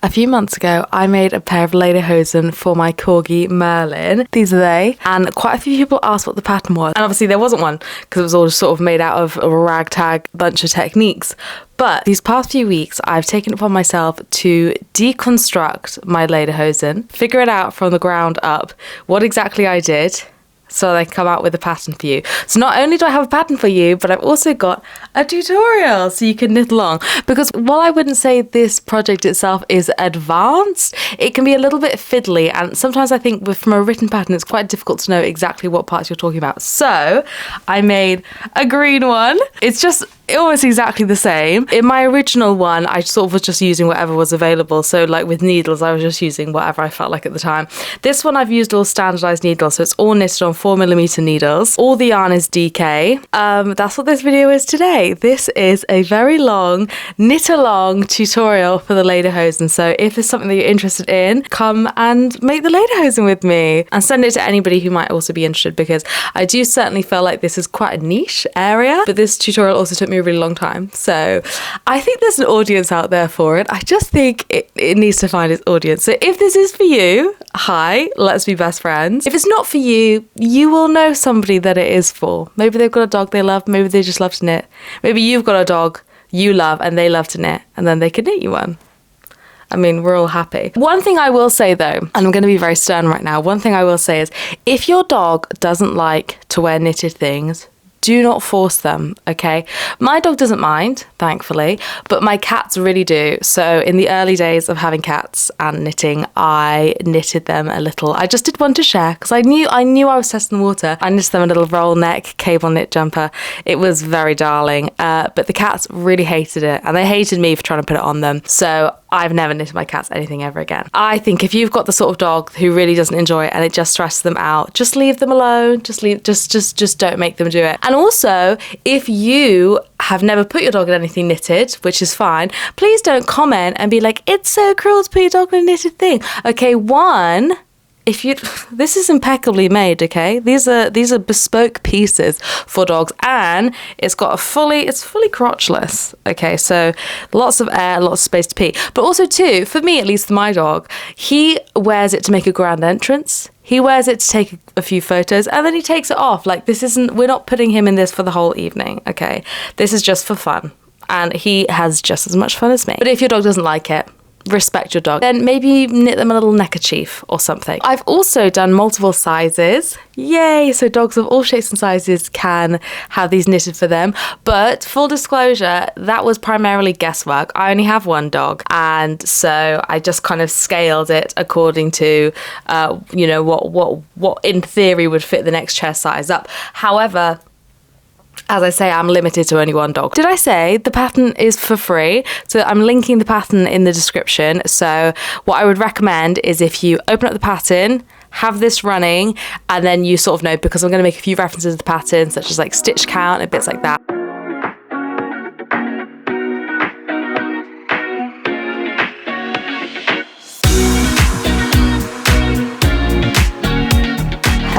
A few months ago, I made a pair of lederhosen for my corgi Merlin. These are they. And quite a few people asked what the pattern was. And obviously there wasn't one because it was all just sort of made out of a ragtag bunch of techniques. But these past few weeks, I've taken it upon myself to deconstruct my lederhosen, figure it out from the ground up, what exactly I did, so they come out with a pattern for you. So not only do I have a pattern for you, but I've also got a tutorial so you can knit along. Because while I wouldn't say this project itself is advanced, it can be a little bit fiddly. And sometimes I think from a written pattern, it's quite difficult to know exactly what parts you're talking about. So I made a green one. It's just almost exactly the same. In my original one, I sort of was just using whatever was available. So like with needles, I was just using whatever I felt like at the time. This one, I've used all standardized needles. So it's all knitted on 4mm needles. All the yarn is DK. That's what this video is today. This is a very long knit along tutorial for the lederhosen. So if there's something that you're interested in, come and make the lederhosen with me and send it to anybody who might also be interested, because I do certainly feel like this is quite a niche area, but this tutorial also took me a really long time. So I think there's an audience out there for it. I just think it needs to find its audience. So if this is for you, hi, let's be best friends. If it's not for you, you will know somebody that it is for. Maybe they've got a dog they love, maybe they just love to knit. Maybe you've got a dog you love and they love to knit, and then they could knit you one. I mean, we're all happy. One thing I will say though, and I'm going to be very stern right now, one thing I will say is if your dog doesn't like to wear knitted things, do not force them, okay? My dog doesn't mind, thankfully, but my cats really do. So in the early days of having cats and knitting, I knitted them a little. I just did one to share because I knew I was testing the water. I knitted them a little roll neck cable knit jumper. It was very darling, but the cats really hated it, and they hated me for trying to put it on them. So I've never knitted my cats anything ever again. I think if you've got the sort of dog who really doesn't enjoy it and it just stresses them out, just leave them alone. Just don't make them do it. And also, if you have never put your dog in anything knitted, which is fine, please don't comment and be like, it's so cruel to put your dog in a knitted thing. Okay, one, this is impeccably made, okay? These are bespoke pieces for dogs, and it's fully crotchless, okay? So lots of air, lots of space to pee. But also too, for me, at least my dog, he wears it to make a grand entrance. He wears it to take a few photos, and then he takes it off. Like, we're not putting him in this for the whole evening, okay? This is just for fun, and he has just as much fun as me. But if your dog doesn't like it, respect your dog. Then maybe knit them a little neckerchief or something. I've also done multiple sizes. Yay! So dogs of all shapes and sizes can have these knitted for them. But full disclosure, that was primarily guesswork. I only have one dog, and so I just kind of scaled it according to, what in theory would fit the next chair size up. However, as I say, I'm limited to only one dog. Did I say the pattern is for free? So I'm linking the pattern in the description. So what I would recommend is if you open up the pattern, have this running, and then you sort of know, because I'm going to make a few references to the pattern, such as like stitch count and bits like that.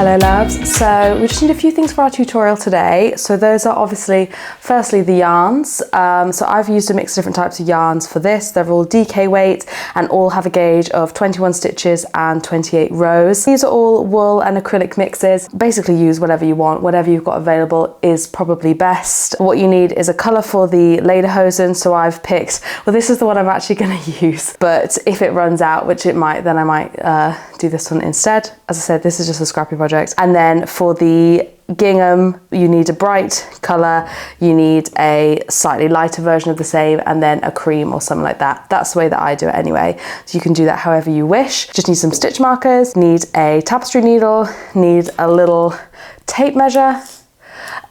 Hello loves, so we just need a few things for our tutorial today. So those are obviously, firstly the yarns. So I've used a mix of different types of yarns for this. They're all DK weight and all have a gauge of 21 stitches and 28 rows. These are all wool and acrylic mixes. Basically use whatever you want, whatever you've got available is probably best. What you need is a colour for the lederhosen. So I've picked, well, this is the one I'm actually going to use, but if it runs out, which it might, then I might do this one instead. As I said, this is just a scrappy project. And then for the gingham, you need a bright colour, you need a slightly lighter version of the same, and then a cream or something like that. That's the way that I do it anyway. So you can do that however you wish. Just need some stitch markers, need a tapestry needle, need a little tape measure,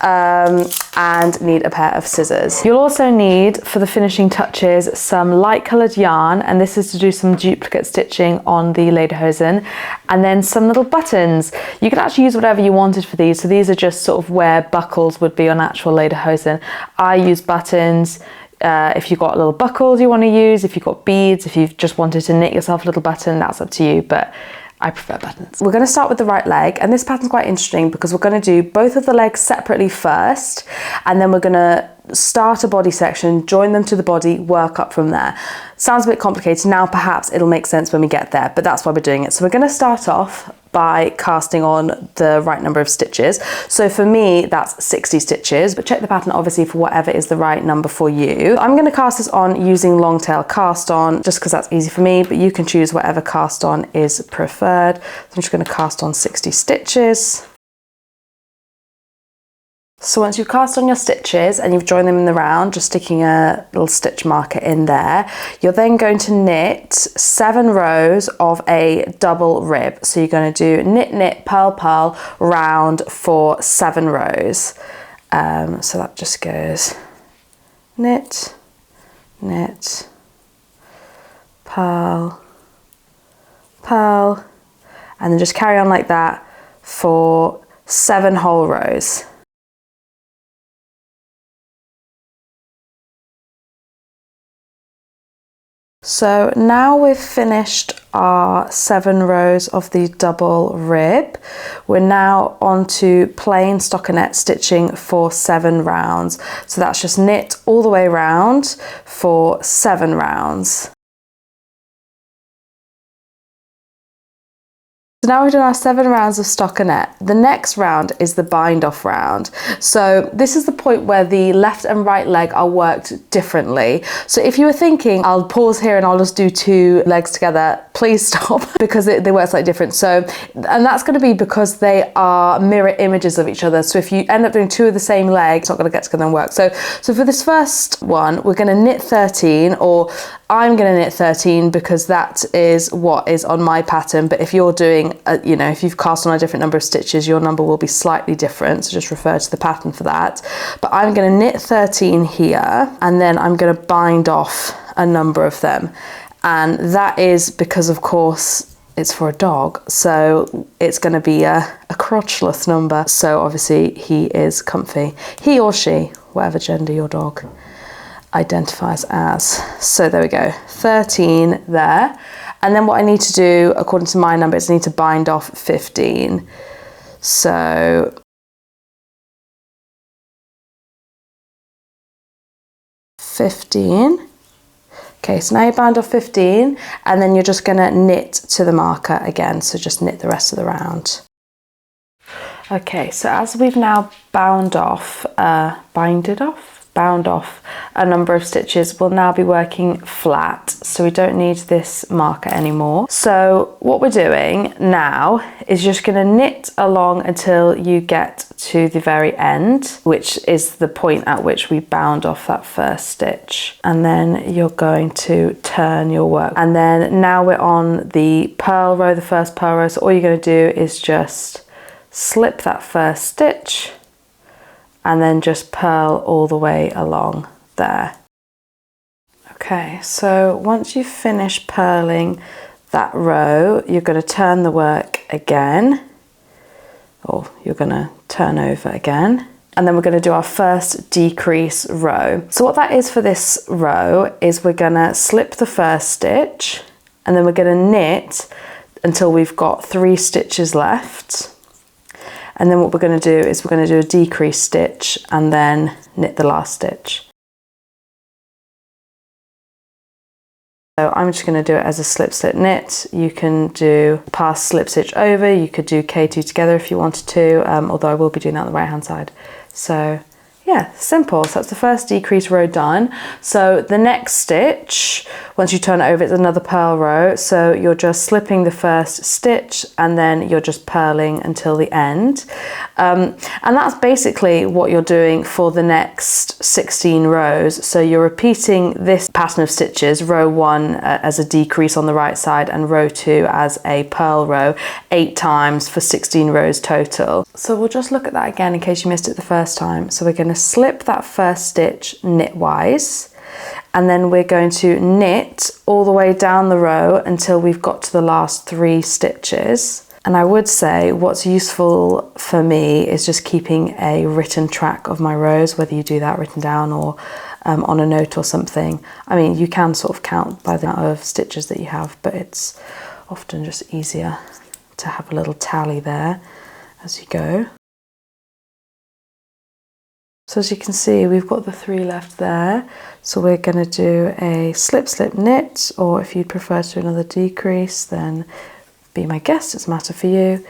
and need a pair of scissors. You'll also need, for the finishing touches, some light coloured yarn, and this is to do some duplicate stitching on the lederhosen, and then some little buttons. You can actually use whatever you wanted for these. So these are just sort of where buckles would be on actual lederhosen. I use buttons. If you've got little buckles you want to use, if you've got beads, if you've just wanted to knit yourself a little button, that's up to you, but I prefer buttons. We're going to start with the right leg, and this pattern's quite interesting because we're going to do both of the legs separately first, and then we're going to start a body section, join them to the body, work up from there. Sounds a bit complicated. Now perhaps it'll make sense when we get there, but that's why we're doing it. So we're going to start off by casting on the right number of stitches. So for me, that's 60 stitches, but check the pattern obviously for whatever is the right number for you. I'm going to cast this on using long tail cast on, just because that's easy for me, but you can choose whatever cast on is preferred. So I'm just going to cast on 60 stitches. So once you've cast on your stitches and you've joined them in the round, just sticking a little stitch marker in there, you're then going to knit 7 rows of a double rib. So you're going to do knit, knit, purl, purl, round for 7 rows. So that just goes knit, knit, purl, purl, and then just carry on like that for 7 whole rows. So now we've finished our 7 rows of the double rib. We're now on to plain stockinette stitching for 7 rounds. So that's just knit all the way around for 7 rounds. So now we've done our 7 rounds of stockinette. The next round is the bind off round. So this is the point where the left and right leg are worked differently. So if you were thinking, I'll pause here and I'll just do 2 legs together, please stop, because they work slightly different. So, and that's going to be because they are mirror images of each other. So if you end up doing 2 of the same leg, it's not going to get together and work. So for this first one, we're going to knit 13, or I'm going to knit 13 because that is what is on my pattern. But if you're doing, you know, if you've cast on a different number of stitches, your number will be slightly different. So just refer to the pattern for that. But I'm going to knit 13 here, and then I'm going to bind off a number of them. And that is because, of course, it's for a dog. So it's going to be a crotchless number. So obviously he is comfy. He or she, whatever gender your dog identifies as. So there we go, 13 there. And then what I need to do, according to my number, is I need to bind off 15. So $15. Okay, so now you bind off 15, and then you're just going to knit to the marker again. So just knit the rest of the round. Okay, so as we've now bound off a number of stitches, we'll now be working flat, so we don't need this marker anymore. So what we're doing now is just going to knit along until you get to the very end, which is the point at which we bound off that first stitch, and then you're going to turn your work. And then now we're on the purl row, the first purl row, so all you're going to do is just slip that first stitch and then just purl all the way along there. Okay, so once you've finished purling that row, you're going to turn the work again, or you're going to turn over again, and then we're going to do our first decrease row. So what that is for this row is we're going to slip the first stitch, and then we're going to knit until we've got 3 stitches left. And then what we're going to do is we're going to do a decrease stitch and then knit the last stitch. So I'm just going to do it as a slip, slip, knit. You can do pass, slip, stitch over. You could do K2 together if you wanted to, although I will be doing that on the right hand side. So yeah, simple. So that's the first decrease row done. So the next stitch, once you turn it over, it's another purl row. So you're just slipping the first stitch and then you're just purling until the end. And that's basically what you're doing for the next 16 rows. So you're repeating this pattern of stitches, row 1 as a decrease on the right side and row 2 as a purl row 8 times for 16 rows total. So we'll just look at that again in case you missed it the first time. So we're going to slip that first stitch knitwise, and then we're going to knit all the way down the row until we've got to the last 3 stitches. And I would say what's useful for me is just keeping a written track of my rows, whether you do that written down or on a note or something. I mean, you can sort of count by the amount of stitches that you have, but it's often just easier to have a little tally there as you go. So as you can see, we've got the 3 left there. So we're going to do a slip, slip, knit, or if you'd prefer to do another decrease, then be my guest, it's a matter for you.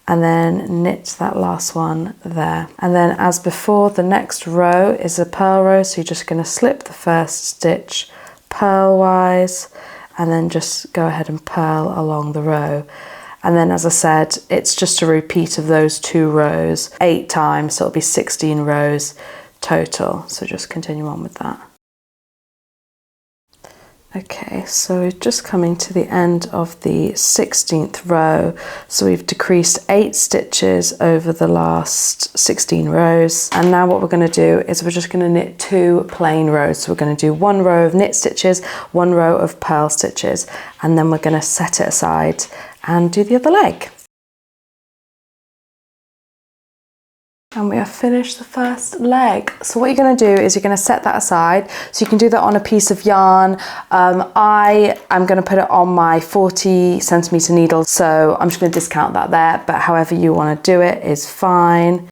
And then knit that last one there. And then as before, the next row is a purl row. So you're just going to slip the first stitch purlwise, and then just go ahead and purl along the row. And then, as I said, it's just a repeat of those 2 rows 8 times, so it'll be 16 rows total. So just continue on with that. Okay, so we're just coming to the end of the 16th row. So we've decreased 8 stitches over the last 16 rows. And now what we're going to do is we're just going to knit 2 plain rows. So we're going to do 1 row of knit stitches, 1 row of purl stitches, and then we're going to set it aside and do the other leg. And we have finished the first leg. So what you're going to do is you're going to set that aside. So you can do that on a piece of yarn. I am going to put it on my 40cm needle. So I'm just going to discount that there, but however you want to do it is fine.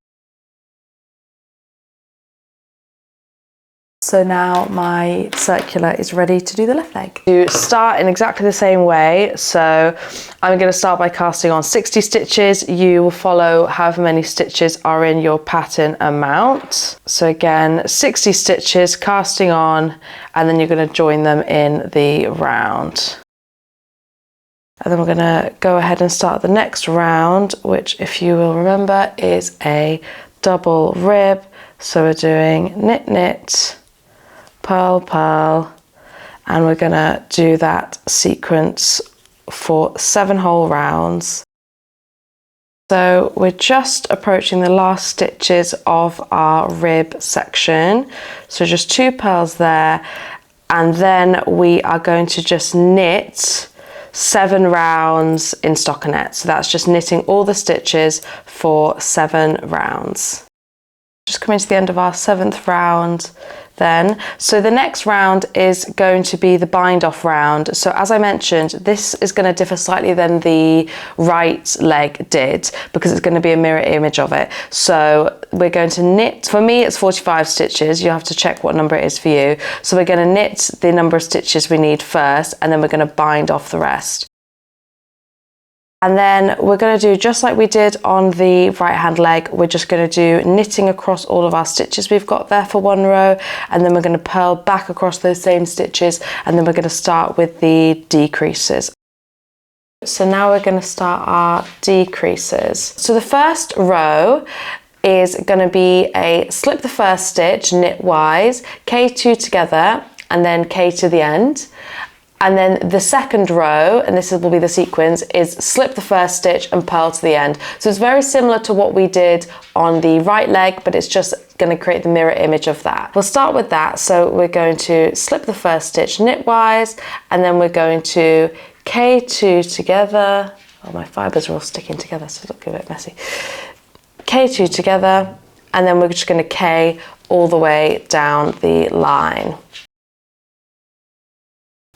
So now my circular is ready to do the left leg. You start in exactly the same way. So I'm going to start by casting on 60 stitches. You will follow however many stitches are in your pattern amount. So again, 60 stitches, casting on, and then you're going to join them in the round. And then we're going to go ahead and start the next round, which, if you will remember, is a double rib. So we're doing knit, knit, purl, purl, and we're going to do that sequence for 7 whole rounds. So we're just approaching the last stitches of our rib section. So just 2 purls there, and then we are going to just knit 7 rounds in stockinette. So that's just knitting all the stitches for 7 rounds. Just coming to the end of our 7th round then. So the next round is going to be the bind off round. So as I mentioned, this is going to differ slightly than the right leg did, because it's going to be a mirror image of it. So we're going to knit, for me it's 45 stitches, you have to check what number it is for you. So we're going to knit the number of stitches we need first, and then we're going to bind off the rest. And then we're going to do just like we did on the right hand leg. We're just going to do knitting across all of our stitches we've got there for 1 row, and then we're going to purl back across those same stitches, and then we're going to start with the decreases. So now we're going to start our decreases. So the first row is going to be a slip the first stitch knitwise, K2 together, and then K to the end. And then the second row, and this will be the sequence, is slip the first stitch and purl to the end. So it's very similar to what we did on the right leg, but it's just going to create the mirror image of that. We'll start with that. So we're going to slip the first stitch knitwise, and then we're going to K2 together. Oh, my fibres are all sticking together, so it'll get a bit messy. K2 together, and then we're just going to K all the way down the line.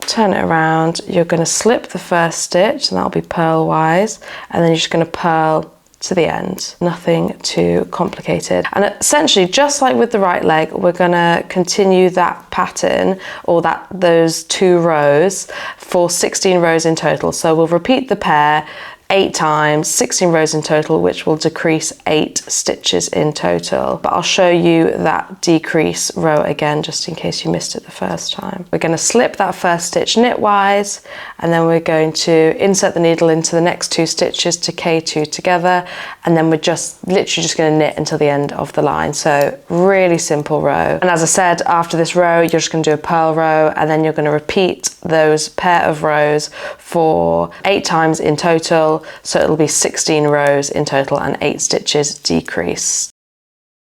Turn it around, you're going to slip the first stitch, and that'll be purlwise, and then you're just going to purl to the end. Nothing too complicated. And essentially, just like with the right leg, we're going to continue that pattern, or those 2 rows, for 16 rows in total. So we'll repeat the pair 8 times, 16 rows in total, which will decrease 8 stitches in total. But I'll show you that decrease row again, just in case you missed it the first time. We're going to slip that first stitch knitwise, and then we're going to insert the needle into the next 2 stitches to K2 together, and then we're just literally just going to knit until the end of the line. So really simple row. And as I said, after this row, you're just going to do a purl row, and then you're going to repeat those pair of rows for 8 times in total. So it'll be 16 rows in total and 8 stitches decrease.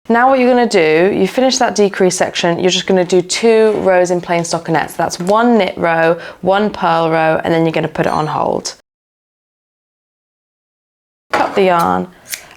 Now what you're going to do, you finish that decrease section, you're just going to do 2 rows in plain stockinette. So that's 1 knit row, 1 purl row, and then you're going to put it on hold. Cut the yarn,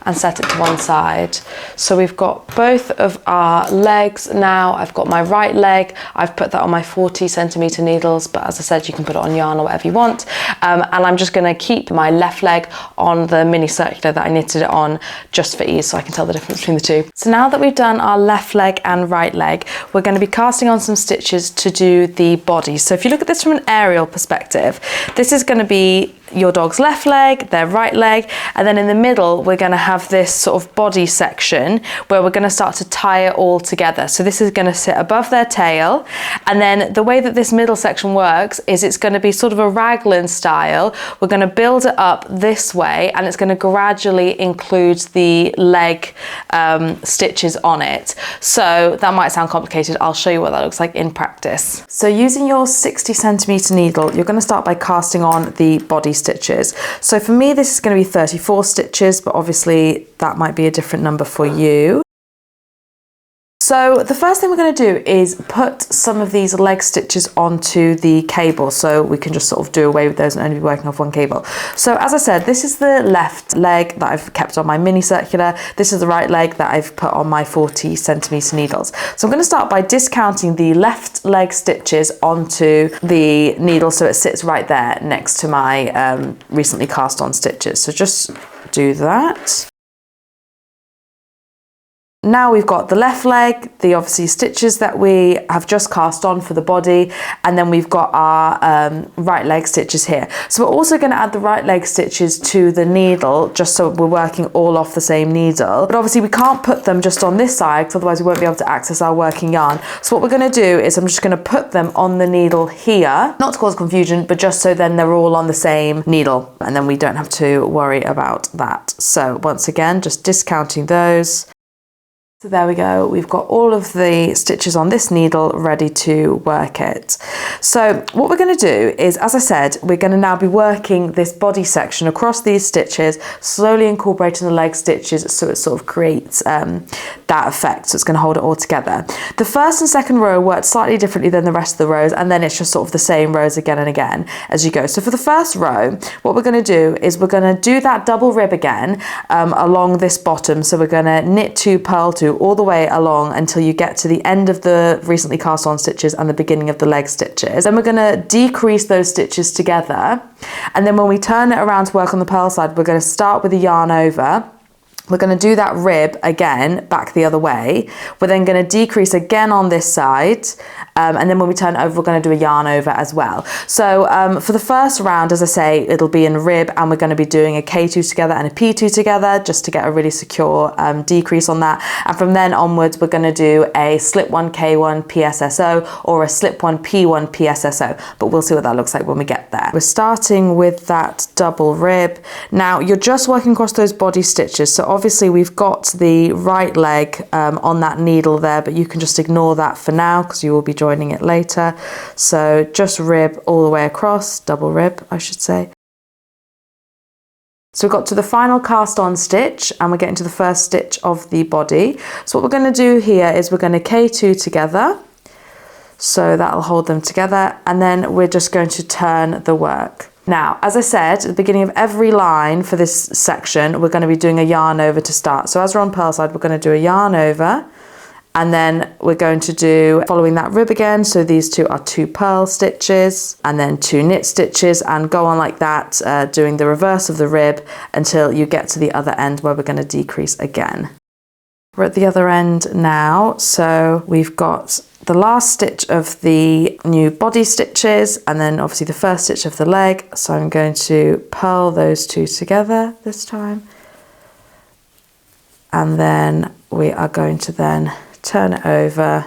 and set it to one side. So we've got both of our legs now. I've got my right leg. I've put that on my 40cm needles, but as I said, you can put it on yarn or whatever you want. And I'm just gonna keep my left leg on the mini circular that I knitted it on just for ease, so I can tell the difference between the two. So now that we've done our left leg and right leg, we're gonna be casting on some stitches to do the body. So if you look at this from an aerial perspective, this is gonna be your dog's left leg, their right leg, and then in the middle we're going to have this sort of body section where we're going to start to tie it all together. So this is going to sit above their tail, and then the way that this middle section works is it's going to be sort of a raglan style. We're going to build it up this way, and it's going to gradually include the leg stitches on it. So that might sound complicated. I'll show you what that looks like in practice. So using your 60cm needle, you're going to start by casting on the body stitches. So for me, this is going to be 34 stitches, but obviously that might be a different number for you. So the first thing we're going to do is put some of these leg stitches onto the cable, so we can just sort of do away with those and only be working off one cable. So as I said, this is the left leg that I've kept on my mini circular. This is the right leg that I've put on my 40cm needles. So I'm going to start by discounting the left leg stitches onto the needle so it sits right there next to my recently cast on stitches. So just do that. Now we've got the left leg, the obviously stitches that we have just cast on for the body, and then we've got our right leg stitches here. So we're also going to add the right leg stitches to the needle, just so we're working all off the same needle. But obviously we can't put them just on this side, because otherwise we won't be able to access our working yarn. So what we're going to do is I'm just going to put them on the needle here, not to cause confusion, but just so then they're all on the same needle, and then we don't have to worry about that. So once again, just discounting those. So there we go, we've got all of the stitches on this needle ready to work it. So what we're going to do is, as I said, we're going to now be working this body section across these stitches, slowly incorporating the leg stitches so it sort of creates that effect, so it's going to hold it all together. The first and second row work slightly differently than the rest of the rows, and then it's just sort of the same rows again and again as you go. So for the first row, what we're going to do is we're going to do that double rib again along this bottom. So we're going to knit 2, purl 2, all the way along until you get to the end of the recently cast on stitches and the beginning of the leg stitches. Then we're going to decrease those stitches together, and then when we turn it around to work on the purl side, we're going to start with a yarn over. We're going to do that rib again back the other way. We're then going to decrease again on this side, and then when we turn it over, we're going to do a yarn over as well. So for the first round, as I say, it'll be in rib, and we're going to be doing a K2 together and a P2 together just to get a really secure decrease on that. And from then onwards, we're going to do a slip 1 K1 PSSO or a slip 1 P1 PSSO, but we'll see what that looks like when we get there. We're starting with that double rib. Now you're just working across those body stitches, so obviously we've got the right leg on that needle there, but you can just ignore that for now because you will be joining it later. So just rib all the way across, double rib I should say. So we've got to the final cast on stitch, and we're getting to the first stitch of the body. So what we're going to do here is we're going to K2 together, so that'll hold them together, and then we're just going to turn the work. Now, as I said, at the beginning of every line for this section, we're going to be doing a yarn over to start. So as we're on purl side, we're going to do a yarn over, and then we're going to do, following that rib again, so these two are 2 purl stitches, and then 2 knit stitches, and go on like that, doing the reverse of the rib until you get to the other end where we're going to decrease again. We're at the other end now, so we've got the last stitch of the new body stitches, and then obviously the first stitch of the leg. So I'm going to purl those 2 together this time, and then we are going to then turn it over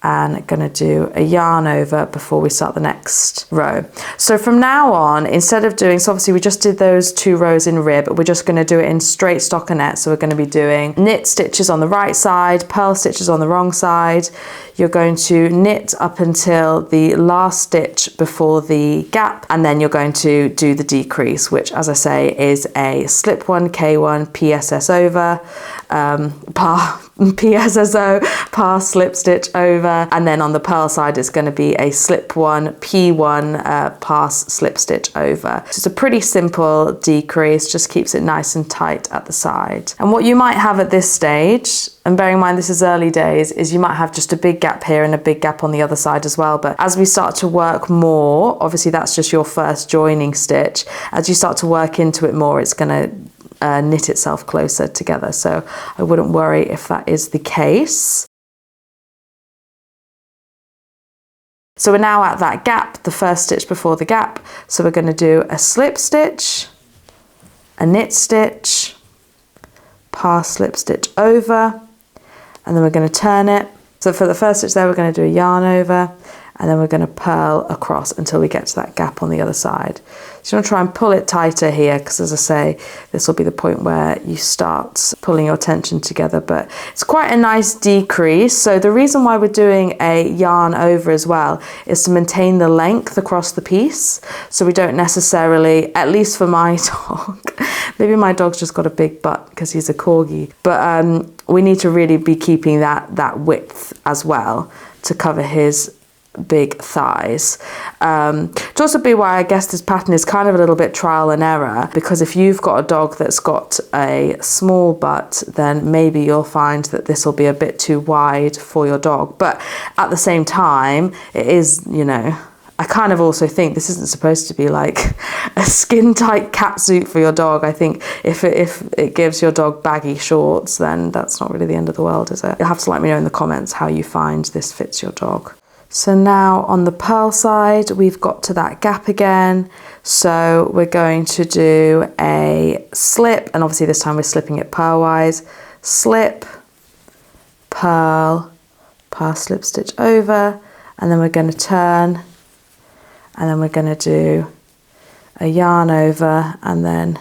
and going to do a yarn over before we start the next row. So from now on, instead of doing, so obviously we just did those 2 rows in rib, we're just going to do it in straight stockinette. So we're going to be doing knit stitches on the right side, purl stitches on the wrong side. You're going to knit up until the last stitch before the gap, and then you're going to do the decrease, which, as I say, is a slip 1 K1 PSS over, PSSO, pass slip stitch over, and then on the purl side it's going to be a slip 1, P1, pass slip stitch over. So it's a pretty simple decrease, just keeps it nice and tight at the side. And what you might have at this stage, and bearing in mind this is early days, is you might have just a big gap here and a big gap on the other side as well. But as we start to work more, obviously that's just your first joining stitch. As you start to work into it more, it's going to knit itself closer together, so I wouldn't worry if that is the case. So we're now at that gap, the first stitch before the gap, so we're going to do a slip stitch, a knit stitch, pass slip stitch over, and then we're going to turn it. So for the first stitch there, we're going to do a yarn over, and then we're going to purl across until we get to that gap on the other side. So you want to try and pull it tighter here, because as I say, this will be the point where you start pulling your tension together, but it's quite a nice decrease. So the reason why we're doing a yarn over as well is to maintain the length across the piece, so we don't necessarily, at least for my dog, maybe my dog's just got a big butt because he's a corgi, but we need to really be keeping that width as well to cover his big thighs. To also be why I guess this pattern is kind of a little bit trial and error, because if you've got a dog that's got a small butt, then maybe you'll find that this will be a bit too wide for your dog. But at the same time, it is, you know, I kind of also think this isn't supposed to be like a skin tight catsuit for your dog. I think if it gives your dog baggy shorts, then that's not really the end of the world, is it? You'll have to let me know in the comments how you find this fits your dog. So now on the purl side, we've got to that gap again. So we're going to do a slip, and obviously this time we're slipping it purlwise. Slip, purl, pass slip stitch over, and then we're going to turn, and then we're going to do a yarn over and then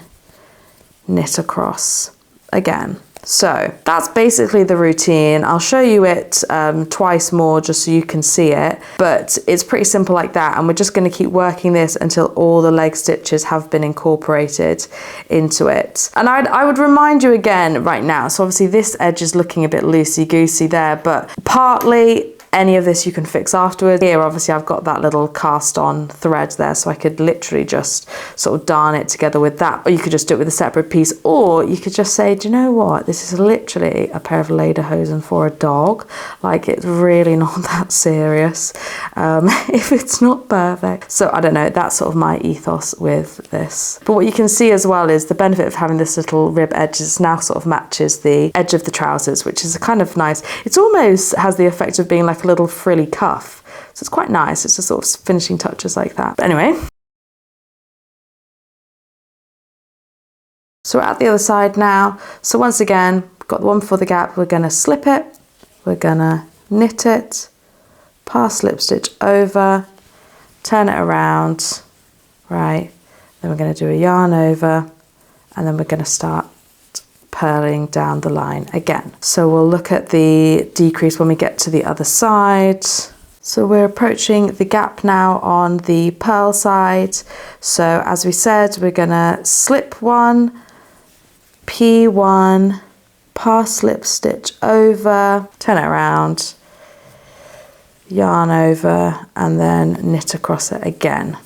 knit across again. So that's basically the routine. I'll show you it twice more just so you can see it, but it's pretty simple like that, and we're just going to keep working this until all the leg stitches have been incorporated into it. And I would remind you again right now, so obviously this edge is looking a bit loosey-goosey there, but partly any of this you can fix afterwards. Here obviously I've got that little cast on thread there, so I could literally just sort of darn it together with that, or you could just do it with a separate piece, or you could just say, do you know what, this is literally a pair of lederhosen for a dog. Like, it's really not that serious if it's not perfect. So I don't know, that's sort of my ethos with this. But what you can see as well is the benefit of having this little rib edge is now sort of matches the edge of the trousers, which is kind of nice. It's almost has the effect of being like a little frilly cuff, so it's quite nice. It's just sort of finishing touches like that. But anyway, so we're at the other side now. So once again, got the one before the gap, we're going to slip it, we're going to knit it, pass slip stitch over, turn it around, right, then we're going to do a yarn over, and then we're going to start purling down the line again. So we'll look at the decrease when we get to the other side. So we're approaching the gap now on the purl side. So as we said, we're gonna slip one, P1, pass slip stitch over, turn it around, yarn over, and then knit across it again.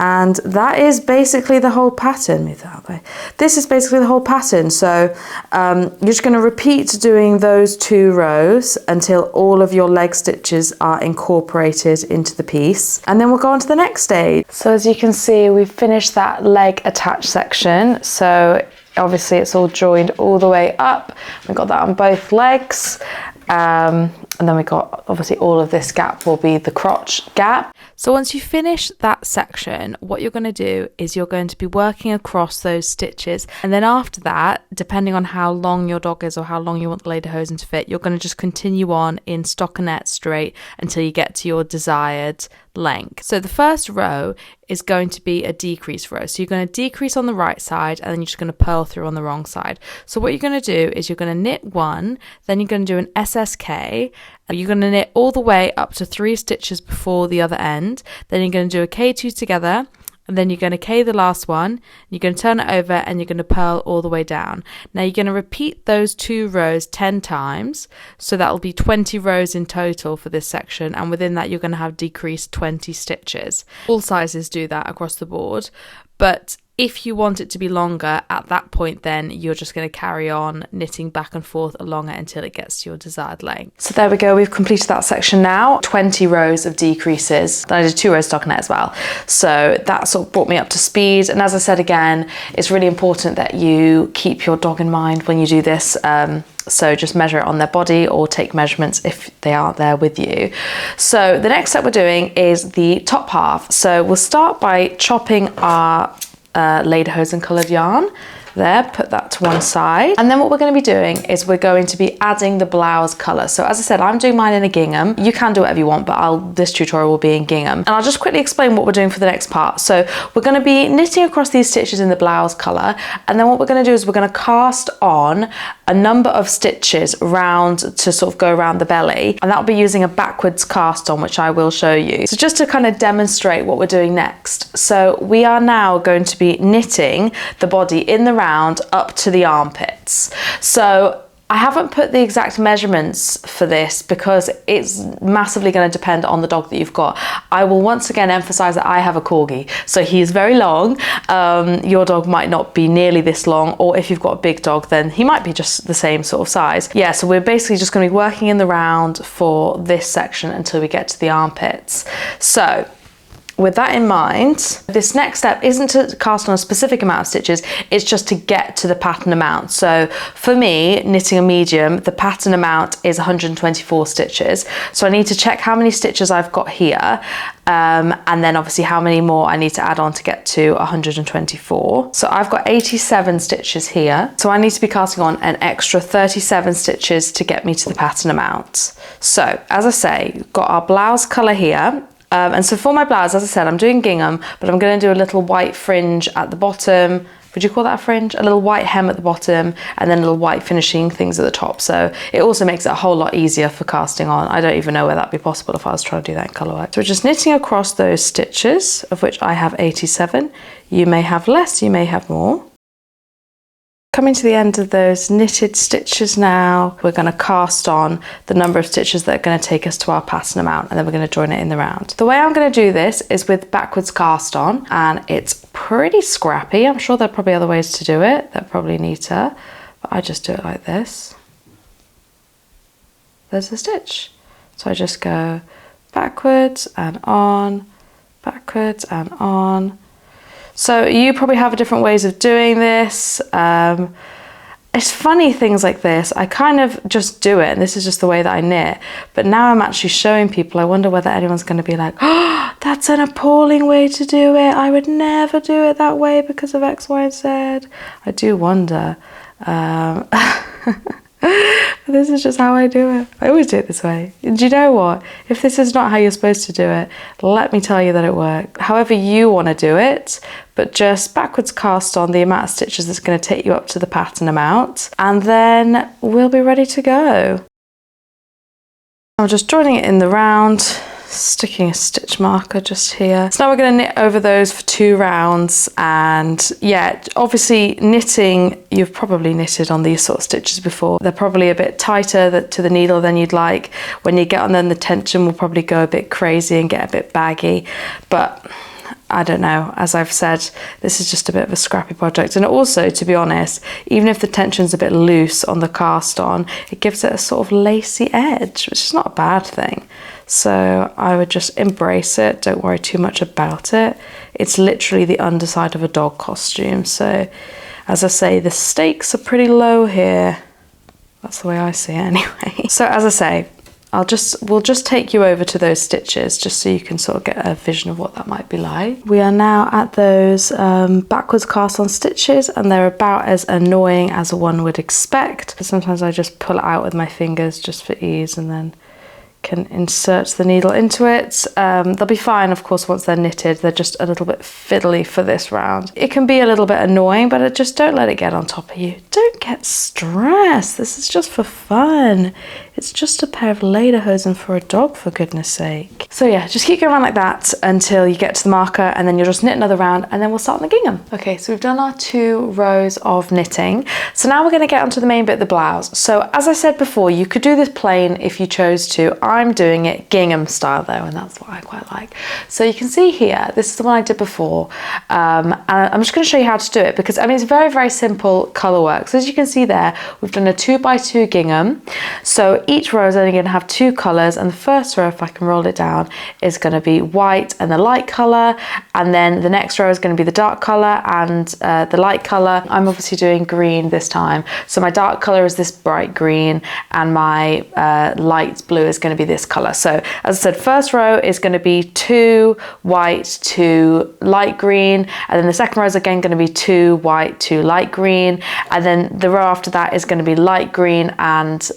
And that is basically the whole pattern. Move that way. This is basically the whole pattern. So you're just going to repeat doing those 2 rows until all of your leg stitches are incorporated into the piece. And then we'll go on to the next stage. So as you can see, we've finished that leg attached section. So obviously it's all joined all the way up. We've got that on both legs. And then we got, obviously all of this gap will be the crotch gap. So once you finish that section, what you're going to do is you're going to be working across those stitches. And then after that, depending on how long your dog is or how long you want the lederhosen to fit, you're going to just continue on in stockinette straight until you get to your desired length. So the first row is going to be a decrease row. So you're going to decrease on the right side, and then you're just going to purl through on the wrong side. So what you're going to do is you're going to knit 1, then you're going to do an SSK, and you're going to knit all the way up to 3 stitches before the other end. Then you're going to do a K2 together, And then you're going to K the last one, you're going to turn it over and you're going to purl all the way down. Now you're going to repeat those 2 rows 10 times, so that will be 20 rows in total for this section, and within that you're going to have decreased 20 stitches. All sizes do that across the board, but if you want it to be longer, at that point then you're just going to carry on knitting back and forth along it until it gets to your desired length. So there we go, we've completed that section now. 20 rows of decreases. Then I did 2 rows stockinette as well. So that sort of brought me up to speed. And as I said again, it's really important that you keep your dog in mind when you do this. So just measure it on their body or take measurements if they aren't there with you. So the next step we're doing is the top half. So we'll start by chopping our lederhosen coloured yarn. There, put that to one side. And then what we're going to be doing is we're going to be adding the blouse colour. So as I said, I'm doing mine in a gingham. You can do whatever you want, but this tutorial will be in gingham. And I'll just quickly explain what we're doing for the next part. So we're going to be knitting across these stitches in the blouse colour. And then what we're going to do is we're going to cast on a number of stitches round to sort of go around the belly. And that'll be using a backwards cast on, which I will show you. So just to kind of demonstrate what we're doing next. So we are now going to be knitting the body in the round up to the armpits. So I haven't put the exact measurements for this because it's massively going to depend on the dog that you've got. I will once again emphasize that I have a corgi, so he's very long. Your dog might not be nearly this long, or if you've got a big dog, then he might be just the same sort of size. Yeah, so we're basically just going to be working in the round for this section until we get to the armpits. So with that in mind, this next step isn't to cast on a specific amount of stitches, it's just to get to the pattern amount. So for me, knitting a medium, the pattern amount is 124 stitches. So I need to check how many stitches I've got here, and then obviously how many more I need to add on to get to 124. So I've got 87 stitches here. So I need to be casting on an extra 37 stitches to get me to the pattern amount. So as I say, we've got our blouse colour here. And so for my blouse, as I said, I'm doing gingham, but I'm going to do a little white fringe at the bottom. Would you call that a fringe? A little white hem at the bottom and then little white finishing things at the top. So it also makes it a whole lot easier for casting on. I don't even know where that'd be possible if I was trying to do that in colourwork. So we're just knitting across those stitches, of which I have 87. You may have less, you may have more. Coming to the end of those knitted stitches now, we're going to cast on the number of stitches that are going to take us to our pattern amount, and then we're going to join it in the round. The way I'm going to do this is with backwards cast on, and it's pretty scrappy. I'm sure there are probably other ways to do it. They're probably neater, but I just do it like this. There's a stitch. So I just go backwards and on, backwards and on. So you probably have different ways of doing this. It's funny, things like this, I kind of just do it, and this is just the way that I knit. But now I'm actually showing people, I wonder whether anyone's going to be like, oh, that's an appalling way to do it. I would never do it that way because of X, Y, and Z. I do wonder. This is just how I do it. I always do it this way. Do you know what? If this is not how you're supposed to do it, let me tell you that it works. However you want to do it, but just backwards cast on the amount of stitches that's going to take you up to the pattern amount, and then we'll be ready to go. I'm just joining it in the round, sticking a stitch marker just here. So now we're going to knit over those for 2 rounds, and yeah, obviously knitting, you've probably knitted on these sort of stitches before. They're probably a bit tighter to the needle than you'd like. When you get on them, the tension will probably go a bit crazy and get a bit baggy, but I don't know, as I've said, this is just a bit of a scrappy project. And also, to be honest, even if the tension's a bit loose on the cast on, it gives it a sort of lacy edge, which is not a bad thing. So I would just embrace it, don't worry too much about it. It's literally the underside of a dog costume. So as I say, the stakes are pretty low here. That's the way I see it anyway. So as I say, we'll just take you over to those stitches just so you can sort of get a vision of what that might be like. We are now at those backwards cast on stitches, and they're about as annoying as one would expect. Sometimes I just pull it out with my fingers just for ease and then can insert the needle into it. They'll be fine, of course, once they're knitted. They're just a little bit fiddly for this round. It can be a little bit annoying, but just don't let it get on top of you. Don't get stressed. This is just for fun. It's just a pair of lederhosen for a dog, for goodness sake. So yeah, just keep going around like that until you get to the marker, and then you'll just knit another round, and then we'll start on the gingham. Okay, so we've done our 2 rows of knitting. So now we're going to get onto the main bit, the blouse. So as I said before, you could do this plain if you chose to. I'm doing it gingham style though, and that's what I quite like. So you can see here, this is the one I did before, and I'm just going to show you how to do it, because I mean, it's very, very simple colour work. So as you can see there, we've done a 2x2 gingham. So each row is only going to have 2 colours, and the first row, if I can roll it down, is going to be white and the light colour, and then the next row is going to be the dark colour and the light colour. I'm obviously doing green this time, so my dark colour is this bright green, and my light blue is going to be this colour. So as I said, first row is going to be 2 white, 2 light green, and then the second row is again going to be 2 white, 2 light green, and then the row after that is going to be light green and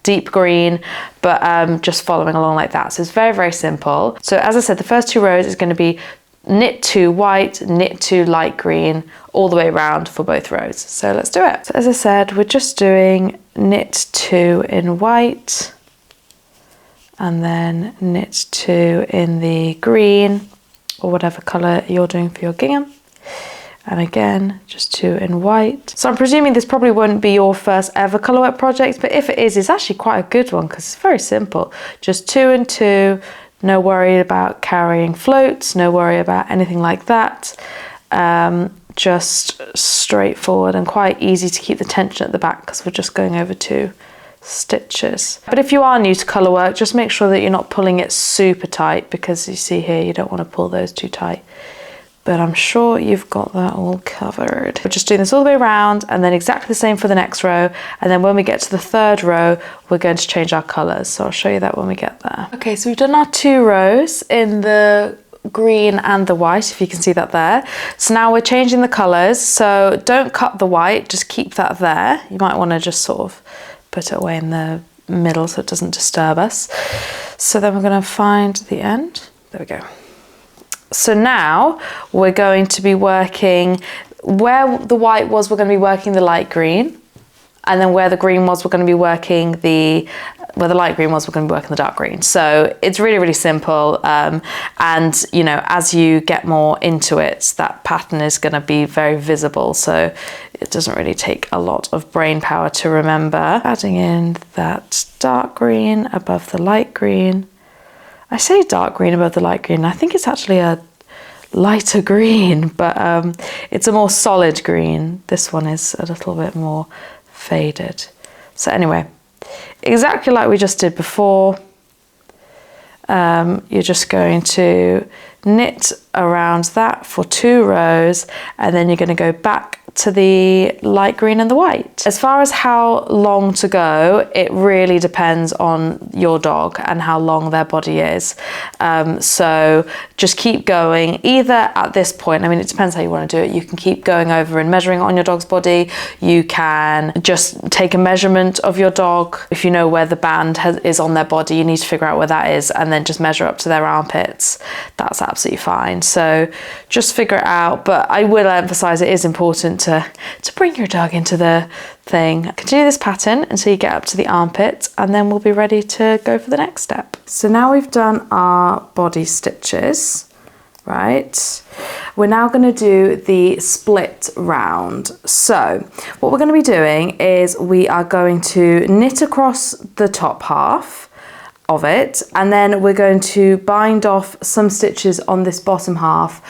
deep green, but just following along like that. So it's very, very simple. So as I said, the first 2 rows is going to be knit 2 white, knit 2 light green, all the way around for both rows. So let's do it. So as I said, we're just doing knit 2 in white, and then knit 2 in the green, or whatever colour you're doing for your gingham. And again, just 2 in white. So I'm presuming this probably won't be your first ever colourwork project, but if it is, it's actually quite a good one because it's very simple. Just 2 and 2, no worry about carrying floats, no worry about anything like that. Just straightforward and quite easy to keep the tension at the back because we're just going over 2 stitches. But if you are new to colourwork, just make sure that you're not pulling it super tight, because you see here, you don't want to pull those too tight. But I'm sure you've got that all covered. We're just doing this all the way around, and then exactly the same for the next row. And then when we get to the 3rd row, we're going to change our colours. So I'll show you that when we get there. Okay, so we've done our 2 rows in the green and the white, if you can see that there. So now we're changing the colours. So don't cut the white, just keep that there. You might want to just sort of put it away in the middle so it doesn't disturb us. So then we're going to find the end. There we go. So now we're going to be working where the white was, we're going to be working the light green, and then where the green was, we're going to be working where the light green was, we're going to be working the dark green. So it's really, really simple. And you know, as you get more into it, that pattern is going to be very visible. So it doesn't really take a lot of brain power to remember. Adding in that dark green above the light green. I say dark green above the light green. I think it's actually a lighter green, but it's a more solid green. This one is a little bit more faded. So anyway, exactly like we just did before, you're just going to knit around that for 2 rows, and then you're going to go back to the light green and the white. As far as how long to go, it really depends on your dog and how long their body is. So just keep going. Either at this point, I mean, it depends how you want to do it. You can keep going over and measuring on your dog's body. You can just take a measurement of your dog. If you know where the band is on their body, you need to figure out where that is, and then just measure up to their armpits. That's absolutely fine. So just figure it out. But I will emphasize it is important to bring your dog into the thing. Continue this pattern until you get up to the armpit, and then we'll be ready to go for the next step. So now we've done our body stitches, right? We're now going to do the split round. So what we're going to be doing is we are going to knit across the top half of it, and then we're going to bind off some stitches on this bottom half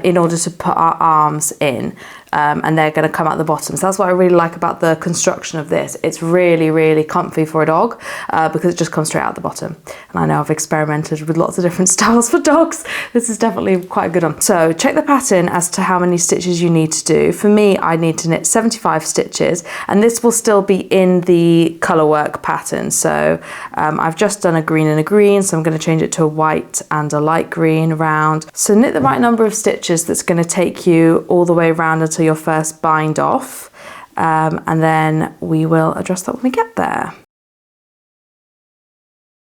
in order to put our arms in, and they're going to come out the bottom. So that's what I really like about the construction of this. It's really, really comfy for a dog because it just comes straight out the bottom. And I know I've experimented with lots of different styles for dogs. This is definitely quite a good one. So check the pattern as to how many stitches you need to do. For me, I need to knit 75 stitches, and this will still be in the colour work pattern. So I've just done a green and a green, so I'm going to change it to a white and a light green round. So knit the right number of stitches that's going to take you all the way around until your first bind off, and then we will address that when we get there.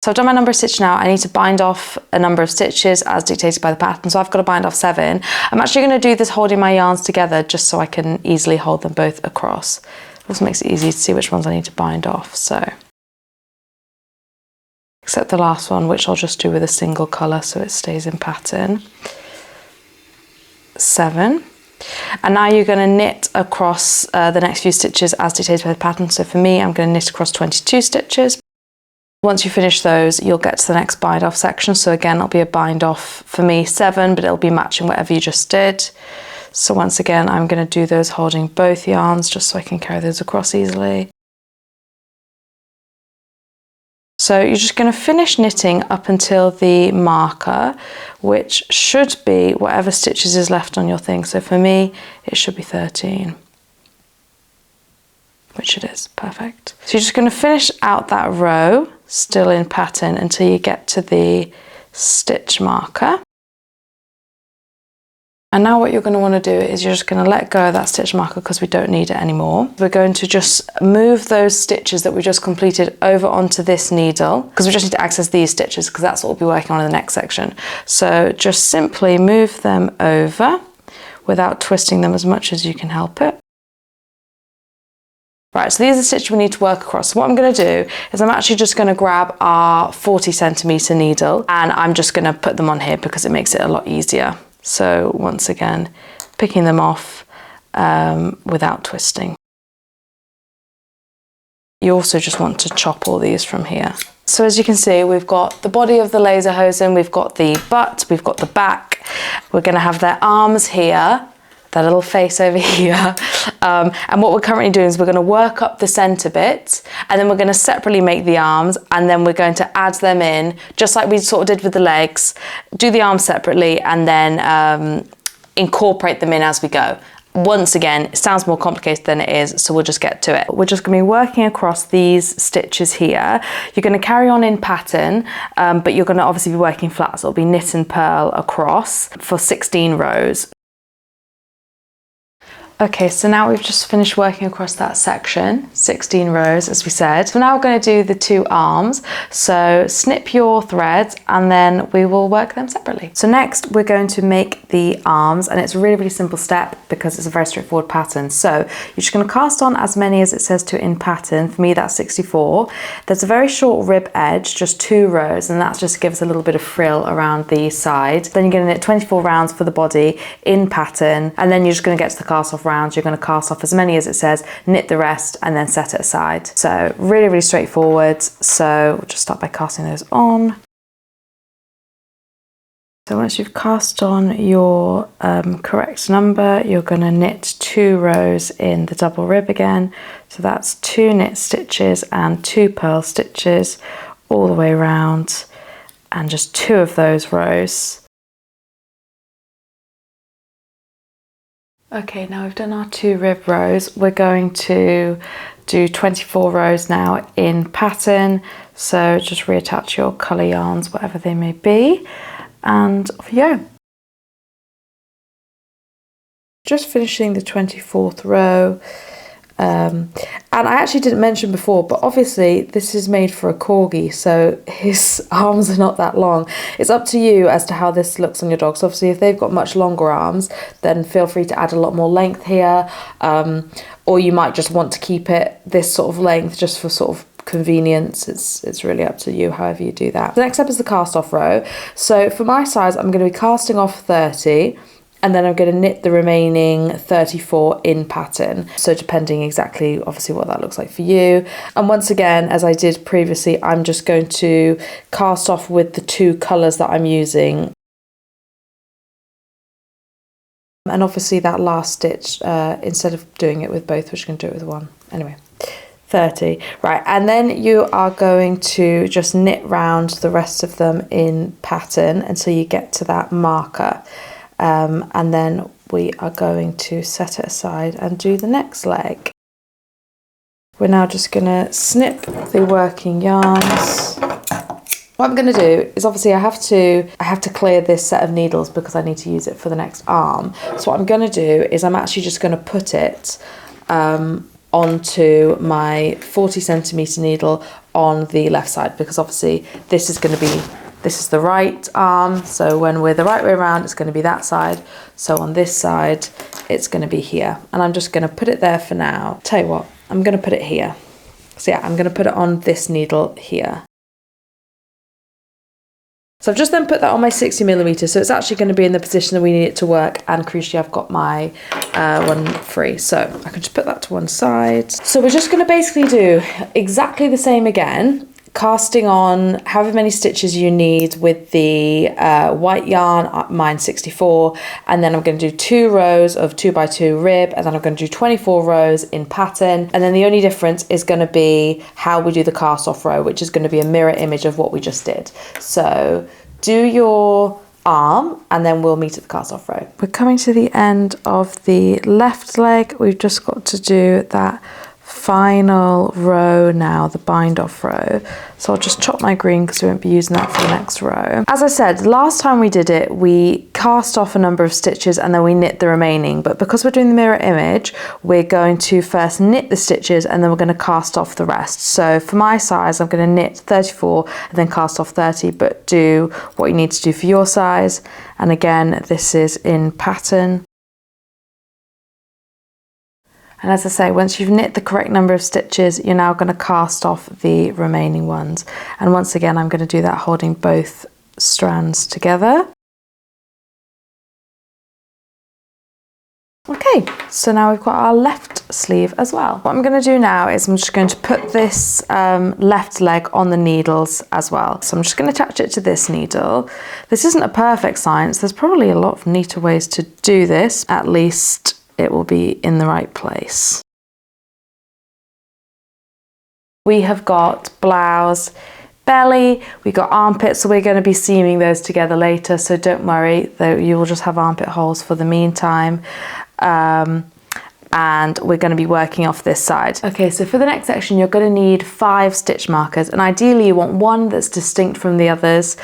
So I've done my number of stitches now. I need to bind off a number of stitches as dictated by the pattern. So I've got to bind off 7. I'm actually going to do this holding my yarns together just so I can easily hold them both across. It also makes it easy to see which ones I need to bind off. So, except the last one, which I'll just do with a single colour so it stays in pattern. 7. And now you're going to knit across the next few stitches as dictated by the pattern. So for me, I'm going to knit across 22 stitches. Once you finish those, you'll get to the next bind off section. So again, it'll be a bind off for me 7, but it'll be matching whatever you just did. So once again, I'm going to do those holding both yarns just so I can carry those across easily. So you're just going to finish knitting up until the marker, which should be whatever stitches is left on your thing. So for me, it should be 13, which it is. Perfect. So you're just going to finish out that row, still in pattern, until you get to the stitch marker. And now what you're going to want to do is you're just going to let go of that stitch marker because we don't need it anymore. We're going to just move those stitches that we just completed over onto this needle because we just need to access these stitches because that's what we'll be working on in the next section. So just simply move them over without twisting them as much as you can help it. Right, so these are the stitches we need to work across. So what I'm going to do is I'm actually just going to grab our 40cm needle and I'm just going to put them on here because it makes it a lot easier. So once again, picking them off without twisting. You also just want to chop all these from here. So as you can see, we've got the body of the lederhosen, we've got the butt, we've got the back. We're going to have their arms here, their little face over here. And what we're currently doing is we're going to work up the centre bit and then we're going to separately make the arms and then we're going to add them in just like we sort of did with the legs, do the arms separately and then incorporate them in as we go. Once again, it sounds more complicated than it is, so we'll just get to it. We're just going to be working across these stitches here. You're going to carry on in pattern, but you're going to obviously be working flat, so it'll be knit and purl across for 16 rows. Okay, so now we've just finished working across that section, 16 rows as we said. So now we're going to do the 2 arms. So snip your threads and then we will work them separately. So next we're going to make the arms and it's a really, really simple step because it's a very straightforward pattern. So you're just going to cast on as many as it says to in pattern. For me that's 64. There's a very short rib edge, just 2 rows, and that's just to give us a little bit of frill around the side. Then you're going to knit 24 rounds for the body in pattern and then you're just going to get to the cast off rounds. You're going to cast off as many as it says, knit the rest and then set it aside. So really, really straightforward. So we'll just start by casting those on. So once you've cast on your correct number, you're going to knit 2 rows in the double rib again. So that's 2 knit stitches and 2 purl stitches all the way around and just 2 of those rows. Okay, now we've done our 2 rib rows. We're going to do 24 rows now in pattern. So just reattach your colour yarns, whatever they may be, and off you go. Just finishing the 24th row. And I actually didn't mention before, but obviously this is made for a corgi, so his arms are not that long. It's up to you as to how this looks on your dog. So obviously if they've got much longer arms, then feel free to add a lot more length here, or you might just want to keep it this sort of length just for sort of convenience. It's really up to you, however you do that. The next step is the cast off row. So for my size, I'm going to be casting off 30. And then I'm going to knit the remaining 34 in pattern. So depending exactly, obviously, what that looks like for you. And once again, as I did previously, I'm just going to cast off with the 2 colours that I'm using. And obviously that last stitch, instead of doing it with both, we're just going to do it with 1. Anyway, 30. Right, and then you are going to just knit round the rest of them in pattern until you get to that marker. And then we are going to set it aside and do the next leg. We're now just going to snip the working yarns. What I'm going to do is obviously I have to clear this set of needles because I need to use it for the next arm. So what I'm going to do is I'm actually just going to put it on onto my 40 centimeter needle on the left side, because obviously this is the right arm, so when we're the right way around it's going to be that side, so on this side it's going to be here, and I'm just going to put it there for now. Tell you what, I'm going to put it here. So yeah, I'm going to put it on this needle here. So I've just then put that on my 60 millimeter, so it's actually going to be in the position that we need it to work, and crucially I've got my one free, so I can just put that to one side. So we're just going to basically do exactly the same again, casting on however many stitches you need with the white yarn, mine 64, and then I'm going to do 2 rows of 2x2 rib, and then I'm going to do 24 rows in pattern, and then the only difference is going to be how we do the cast off row, which is going to be a mirror image of what we just did. So do your arm and then we'll meet at the cast off row. We're coming to the end of the left leg. We've just got to do that final row now, the bind off row. So I'll just chop my green because we won't be using that for the next row. As I said, last time we did it, we cast off a number of stitches and then we knit the remaining, but because we're doing the mirror image, we're going to first knit the stitches and then we're going to cast off the rest. So for my size, I'm going to knit 34 and then cast off 30, but do what you need to do for your size. And again, this is in pattern. And as I say, once you've knit the correct number of stitches, you're now going to cast off the remaining ones. And once again, I'm going to do that holding both strands together. Okay, so now we've got our left sleeve as well. What I'm going to do now is I'm just going to put this left leg on the needles as well. So I'm just going to attach it to this needle. This isn't a perfect science. There's probably a lot of neater ways to do this. At least it will be in the right place. We have got blouse, belly, we got armpits, so we're going to be seaming those together later, so don't worry, though, you will just have armpit holes for the meantime. And we're going to be working off this side. Okay, so for the next section you're going to need 5 stitch markers, and ideally you want one that's distinct from the others,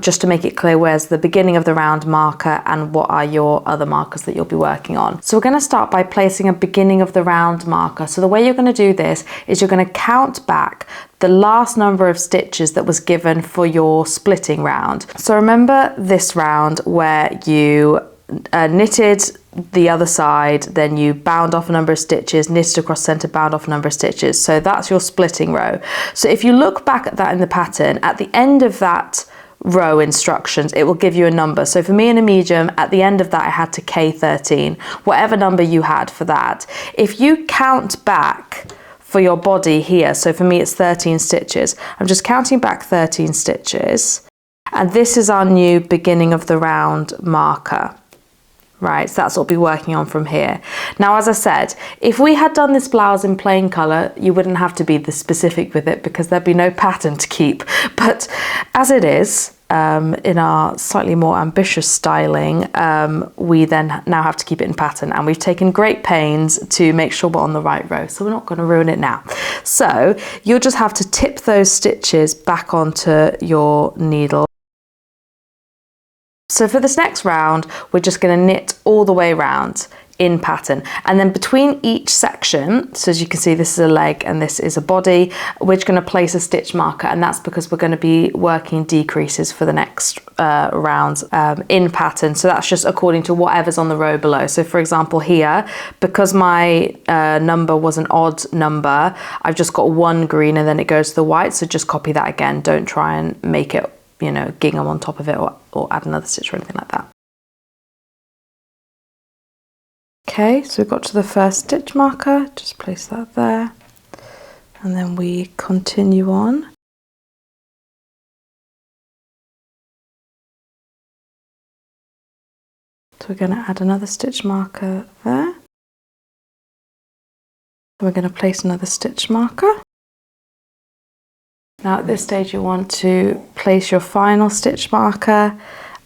just to make it clear where's the beginning of the round marker and what are your other markers that you'll be working on. So we're going to start by placing a beginning of the round marker. So the way you're going to do this is you're going to count back the last number of stitches that was given for your splitting round. So remember this round where you knitted the other side, then you bound off a number of stitches, knitted across center, bound off a number of stitches. So that's your splitting row. So if you look back at that in the pattern, at the end of that row instructions, it will give you a number. So for me in a medium, at the end of that I had to K13, whatever number you had for that. If you count back for your body here, so for me it's 13 stitches, I'm just counting back 13 stitches, and this is our new beginning of the round marker. Right, so that's what we'll be working on from here. Now, as I said, if we had done this blouse in plain colour, you wouldn't have to be this specific with it because there'd be no pattern to keep. But as it is, in our slightly more ambitious styling, we then now have to keep it in pattern, and we've taken great pains to make sure we're on the right row, so we're not going to ruin it now. So you'll just have to tip those stitches back onto your needle. So for this next round, we're just going to knit all the way around in pattern, and then between each section, so as you can see this is a leg and this is a body, we're just going to place a stitch marker, and that's because we're going to be working decreases for the next rounds in pattern. So that's just according to whatever's on the row below. So for example here, because my number was an odd number, I've just got 1 green and then it goes to the white, so just copy that again. Don't try and make it, you know, gingham on top of it or add another stitch or anything like that. Okay, so we've got to the first stitch marker, just place that there, and then we continue on. So we're going to add another stitch marker there. We're going to place another stitch marker. Now at this stage you want to place your final stitch marker,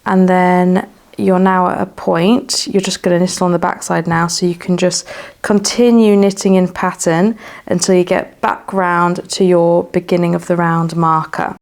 and then you're now at a point, you're just going to knit on the back side now, so you can just continue knitting in pattern until you get back round to your beginning of the round marker.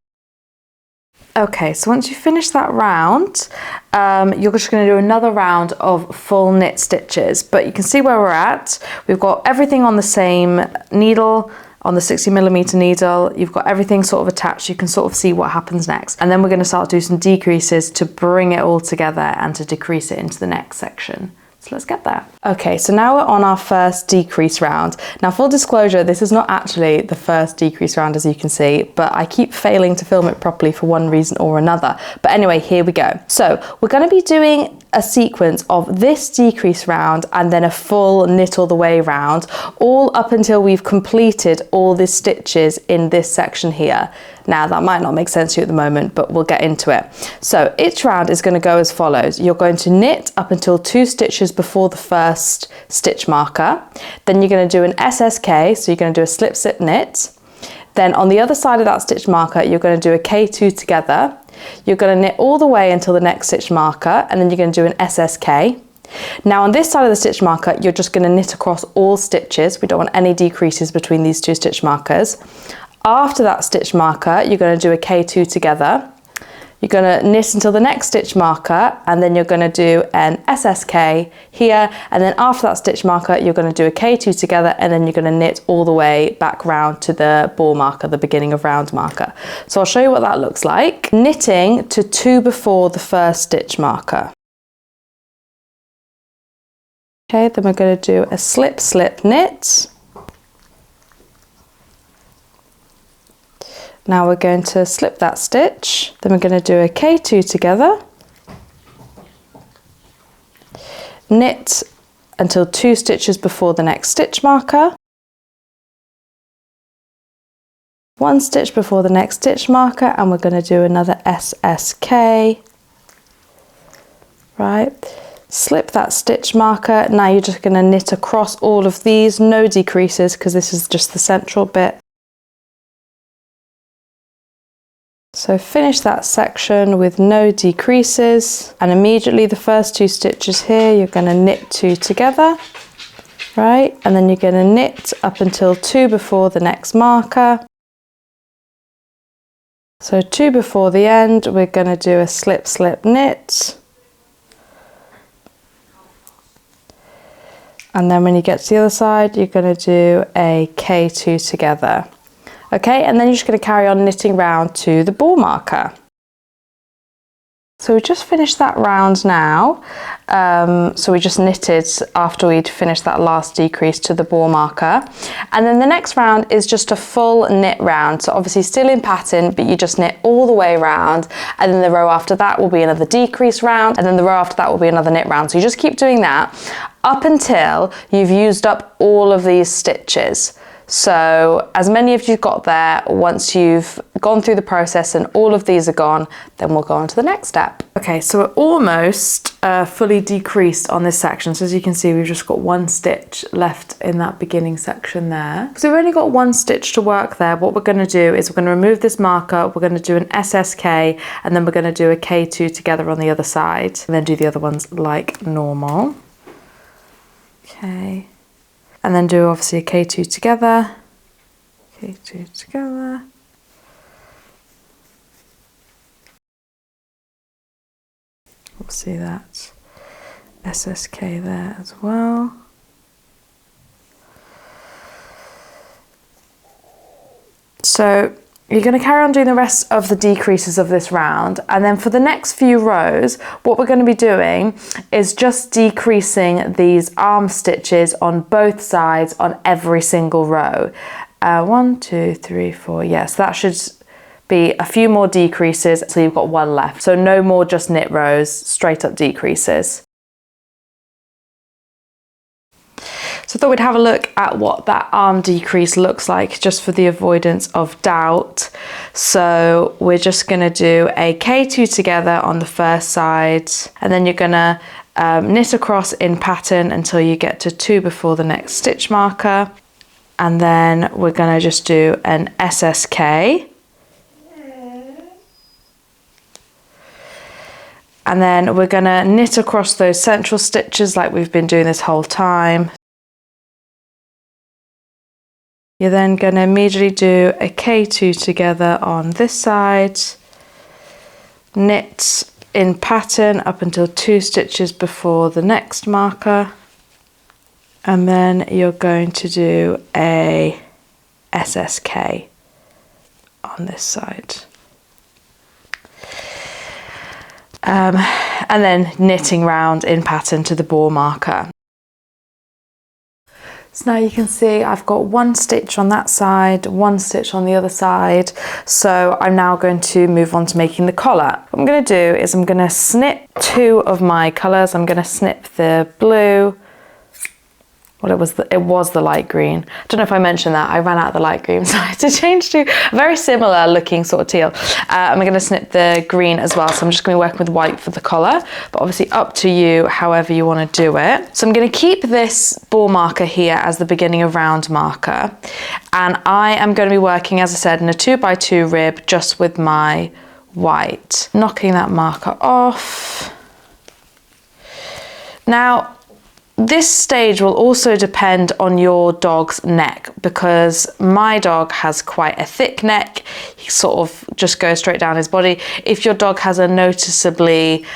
Okay, so once you finish that round, you're just going to do another round of full knit stitches, but you can see where we're at. We've got everything on the same needle, on the 60mm needle. You've got everything sort of attached. You can sort of see what happens next. And then we're going to start doing some decreases to bring it all together and to decrease it into the next section. So let's get there. Okay, so now we're on our first decrease round. Now, full disclosure, this is not actually the first decrease round, as you can see, but I keep failing to film it properly for one reason or another. But anyway, here we go. So we're going to be doing a sequence of this decrease round and then a full knit all the way round, all up until we've completed all the stitches in this section here. Now, that might not make sense to you at the moment, but we'll get into it. So each round is going to go as follows. You're going to knit up until 2 stitches before the first stitch marker. Then you're going to do an SSK, so you're going to do a slip, slip, knit. Then on the other side of that stitch marker, you're going to do a K2 together. You're going to knit all the way until the next stitch marker, and then you're going to do an SSK. Now on this side of the stitch marker, you're just going to knit across all stitches. We don't want any decreases between these 2 stitch markers. After that stitch marker, you're going to do a K2 together. You're going to knit until the next stitch marker, and then you're going to do an SSK here, and then after that stitch marker you're going to do a K2 together, and then you're going to knit all the way back round to the ball marker, the beginning of round marker. So I'll show you what that looks like. Knitting to 2 before the first stitch marker. Okay, then we're going to do a slip, slip, knit. Now we're going to slip that stitch, then we're going to do a K2 together, knit until 2 stitches before the next stitch marker, 1 stitch before the next stitch marker, and we're going to do another SSK, right? Slip that stitch marker. Now you're just going to knit across all of these, no decreases, because this is just the central bit. So finish that section with no decreases, and immediately the first 2 stitches here, you're going to knit 2 together, right? And then you're going to knit up until 2 before the next marker. So 2 before the end, we're going to do a slip, slip, knit. And then when you get to the other side, you're going to do a K2 together. Okay, and then you're just going to carry on knitting round to the ball marker. So we just finished that round now. So we just knitted after we'd finished that last decrease to the ball marker. And then the next round is just a full knit round. So obviously still in pattern, but you just knit all the way around. And then the row after that will be another decrease round. And then the row after that will be another knit round. So you just keep doing that up until you've used up all of these stitches. So as many of you got there, once you've gone through the process and all of these are gone, then we'll go on to the next step. Okay, so we're almost fully decreased on this section. So as you can see, we've just got 1 stitch left in that beginning section there. So we've only got 1 stitch to work there. What we're going to do is we're going to remove this marker, we're going to do an SSK, and then we're going to do a K2 together on the other side, and then do the other ones like normal. Okay. And then do obviously a K2 together, K2 together. We'll see that SSK there as well. So you're going to carry on doing the rest of the decreases of this round, and then for the next few rows, what we're going to be doing is just decreasing these arm stitches on both sides on every single row. 1, 2, 3, 4, yes, that should be a few more decreases, so you've got 1 left. So no more just knit rows, straight up decreases. So I thought we'd have a look at what that arm decrease looks like, just for the avoidance of doubt. So we're just going to do a K2 together on the first side, and then you're going to knit across in pattern until you get to 2 before the next stitch marker. And then we're going to just do an SSK. And then we're going to knit across those central stitches like we've been doing this whole time. You're then going to immediately do a K2 together on this side. knit in pattern up until 2 stitches before the next marker, and then you're going to do a SSK on this side. And then knitting round in pattern to the bore marker. So now you can see I've got 1 stitch on that side, 1 stitch on the other side. So I'm now going to move on to making the collar. What I'm going to do is I'm going to snip 2 of my colours. I'm going to snip the blue. Well, it was the light green. I don't know if I mentioned that. I ran out of the light green, so I had to change to a very similar looking sort of teal. I'm going to snip the green as well, so I'm just going to be working with white for the collar, but obviously up to you, however you want to do it. So I'm going to keep this bore marker here as the beginning of round marker, and I am going to be working, as I said, in a 2x2 rib just with my white. Knocking that marker off. Now, this stage will also depend on your dog's neck, because my dog has quite a thick neck. He sort of just goes straight down his body. If your dog has a noticeably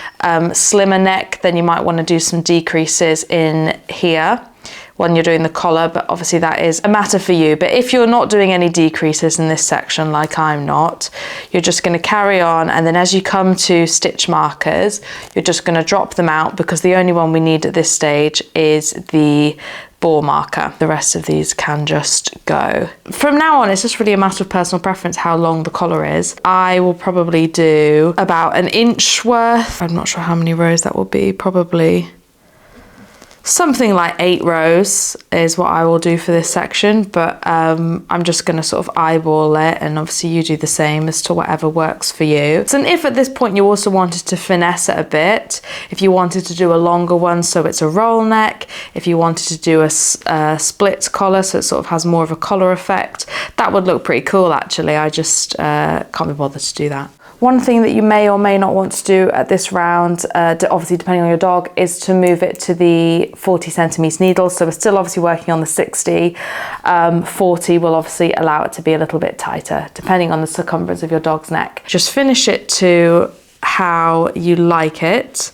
slimmer neck, then you might want to do some decreases in here when you're doing the collar, but obviously that is a matter for you. But if you're not doing any decreases in this section, like I'm not, you're just going to carry on, and then as you come to stitch markers, you're just going to drop them out, because the only one we need at this stage is the bore marker. The rest of these can just go. From now on, it's just really a matter of personal preference how long the collar is. I will probably do about 1 inch worth. I'm not sure how many rows that will be, probably something like 8 rows is what I will do for this section, but I'm just going to sort of eyeball it, and obviously you do the same as to whatever works for you. So if at this point you also wanted to finesse it a bit, if you wanted to do a longer one so it's a roll neck, if you wanted to do a split collar so it sort of has more of a collar effect, that would look pretty cool actually. I just can't be bothered to do that. One thing that you may or may not want to do at this round, obviously depending on your dog, is to move it to the 40 centimetre needle. So we're still obviously working on the 60. 40 will obviously allow it to be a little bit tighter, depending on the circumference of your dog's neck. Just finish it to how you like it.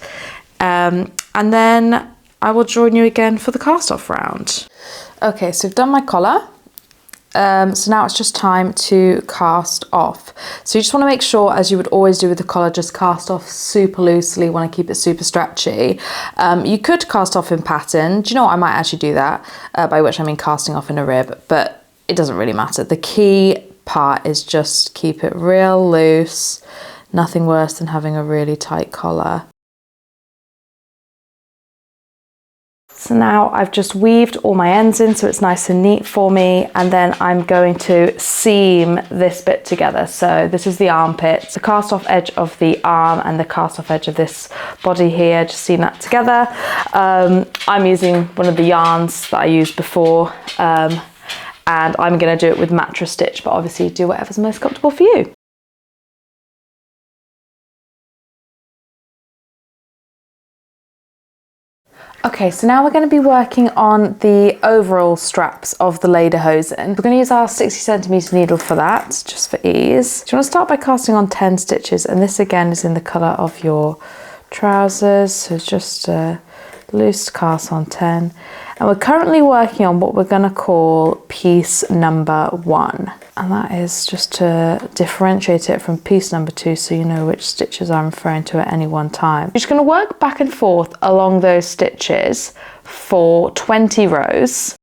And then I will join you again for the cast off round. Okay, so I've done my collar. So now it's just time to cast off. So you just want to make sure, as you would always do with the collar, just cast off super loosely. You want to keep it super stretchy. You could cast off in pattern. Do you know what? I might actually do that, by which I mean casting off in a rib, but it doesn't really matter. The key part is just keep it real loose. Nothing worse than having a really tight collar. So now I've just weaved all my ends in so it's nice and neat for me, and then I'm going to seam this bit together. So this is the armpit, the cast off edge of the arm and the cast off edge of this body here, just seam that together. I'm using one of the yarns that I used before, and I'm going to do it with mattress stitch, but obviously do whatever's most comfortable for you. Okay, so now we're going to be working on the overall straps of the lederhosen. We're going to use our 60 centimetre needle for that, just for ease. So you want to start by casting on 10 stitches, and this again is in the colour of your trousers, so it's just a loose cast on 10. And we're currently working on what we're going to call piece number 1. And that is just to differentiate it from piece number 2 so you know which stitches I'm referring to at any one time. You're just going to work back and forth along those stitches for 20 rows.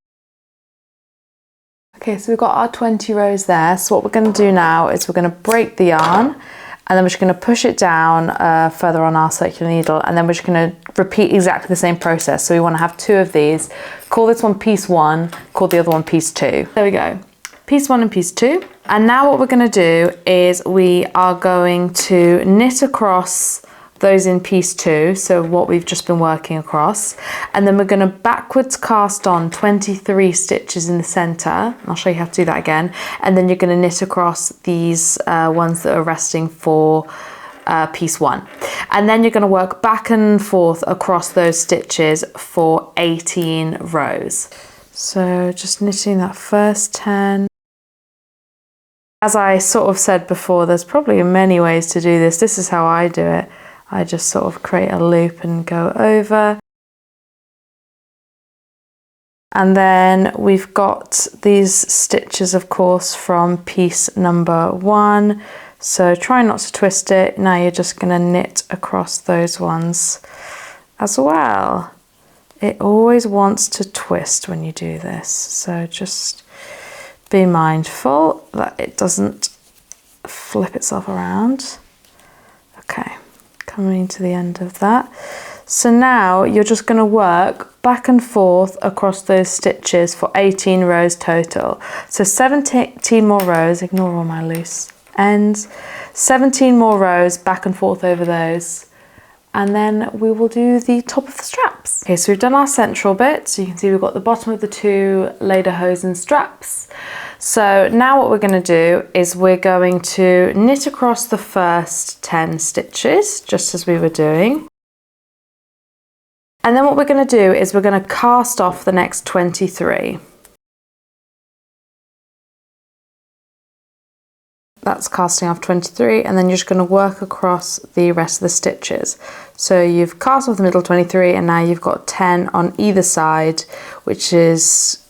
Okay, so we've got our 20 rows there. So what we're going to do now is we're going to break the yarn, and then we're just going to push it down further on our circular needle, and then we're just going to repeat exactly the same process. So we want to have 2 of these. Call this one piece 1, call the other one piece 2. There we go. Piece 1 and piece 2. And now what we're going to do is we are going to knit across those in piece 2, so what we've just been working across, and then we're going to backwards cast on 23 stitches in the center. I'll show you how to do that again, and then you're going to knit across these ones that are resting for piece 1, and then you're going to work back and forth across those stitches for 18 rows. So just knitting that first 10. As I sort of said before, there's probably many ways to do this. This is how I do it. I just sort of create a loop and go over. And then we've got these stitches, of course, from piece number 1. So try not to twist it. Now you're just going to knit across those ones as well. It always wants to twist when you do this. So just be mindful that it doesn't flip itself around. Okay, coming to the end of that. So now you're just going to work back and forth across those stitches for 18 rows total. So 17 more rows, ignore all my loose ends, 17 more rows back and forth over those. And then we will do the top of the straps. Okay, so we've done our central bit. So you can see we've got the bottom of the 2 lederhosen straps. So now what we're going to do is we're going to knit across the first 10 stitches, just as we were doing. And then what we're going to do is we're going to cast off the next 23. That's casting off 23, and then you're just going to work across the rest of the stitches. So you've cast off the middle 23, and now you've got 10 on either side, which is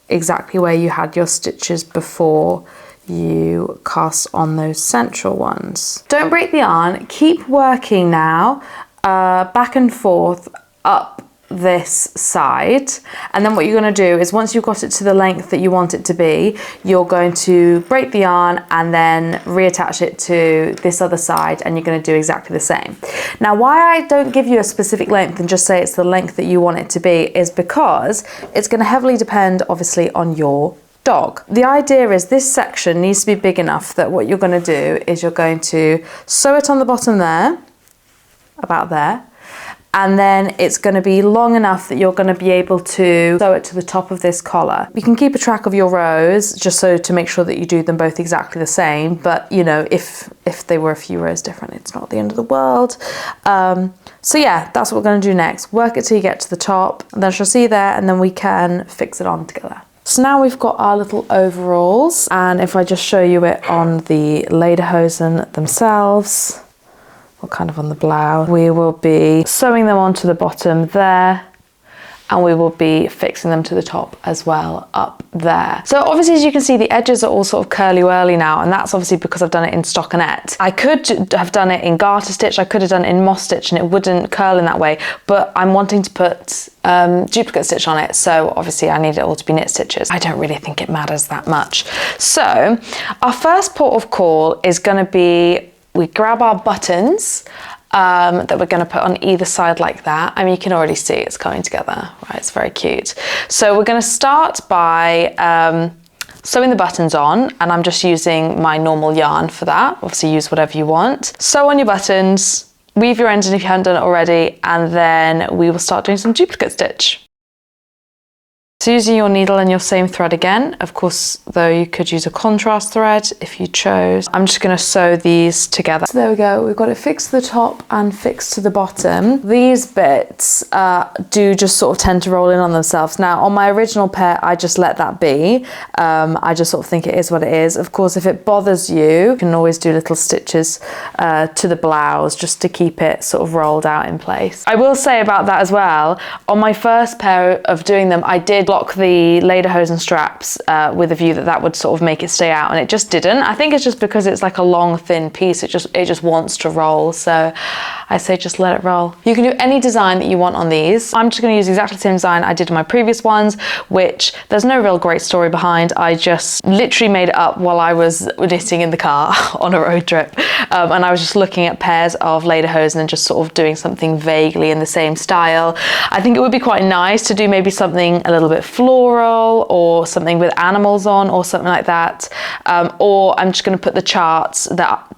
exactly where you had your stitches before you cast on those central ones. Don't break the yarn, keep working now, back and forth up this side, and then what you're going to do is once you've got it to the length that you want it to be, you're going to break the yarn and then reattach it to this other side, and you're going to do exactly the same. Now, why I don't give you a specific length and just say it's the length that you want it to be is because it's going to heavily depend obviously on your dog. The idea is this section needs to be big enough that what you're going to do is you're going to sew it on the bottom there, about there, and then it's going to be long enough that you're going to be able to sew it to the top of this collar. You can keep a track of your rows just so to make sure that you do them both exactly the same, but you know, if they were a few rows different, it's not the end of the world. So yeah, that's what we're going to do next. Work it till you get to the top, and then I shall see you there, and then we can fix it on together. So now we've got our little overalls, and if I just show you it on the lederhosen themselves, or kind of on the blouse, we will be sewing them onto the bottom there, and we will be fixing them to the top as well up there. So obviously, as you can see, the edges are all sort of curly-whirly now, and that's obviously because I've done it in stockinette. I could have done it in garter stitch, I could have done it in moss stitch, and it wouldn't curl in that way, but I'm wanting to put duplicate stitch on it, so obviously I need it all to be knit stitches. I don't really think it matters that much. So our first port of call is going to be, we grab our buttons that we're going to put on either side like that. I mean, you can already see it's coming together, right? It's very cute. So we're going to start by sewing the buttons on, and I'm just using my normal yarn for that. Obviously use whatever you want. Sew on your buttons, weave your ends in if you haven't done it already, and then we will start doing some duplicate stitch. So using your needle and your same thread again, of course, though you could use a contrast thread if you chose. I'm just going to sew these together. So there we go, we've got it fixed to the top and fixed to the bottom. These bits do just sort of tend to roll in on themselves. Now on my original pair, I just let that be. I just sort of think it is what it is. Of course, if it bothers you, you can always do little stitches to the blouse just to keep it sort of rolled out in place. I will say about that as well, on my first pair of doing them, I did block the lederhosen straps with a view that that would sort of make it stay out, and it just didn't. I think it's just because it's like a long thin piece, it just wants to roll, so I say just let it roll. You can do any design that you want on these. I'm just going to use exactly the same design I did in my previous ones, which there's no real great story behind. I just literally made it up while I was knitting in the car on a road trip, and I was just looking at pairs of lederhosen and just sort of doing something vaguely in the same style. I think it would be quite nice to do maybe something a little bit floral or something with animals on or something like that, or I'm just going to put the charts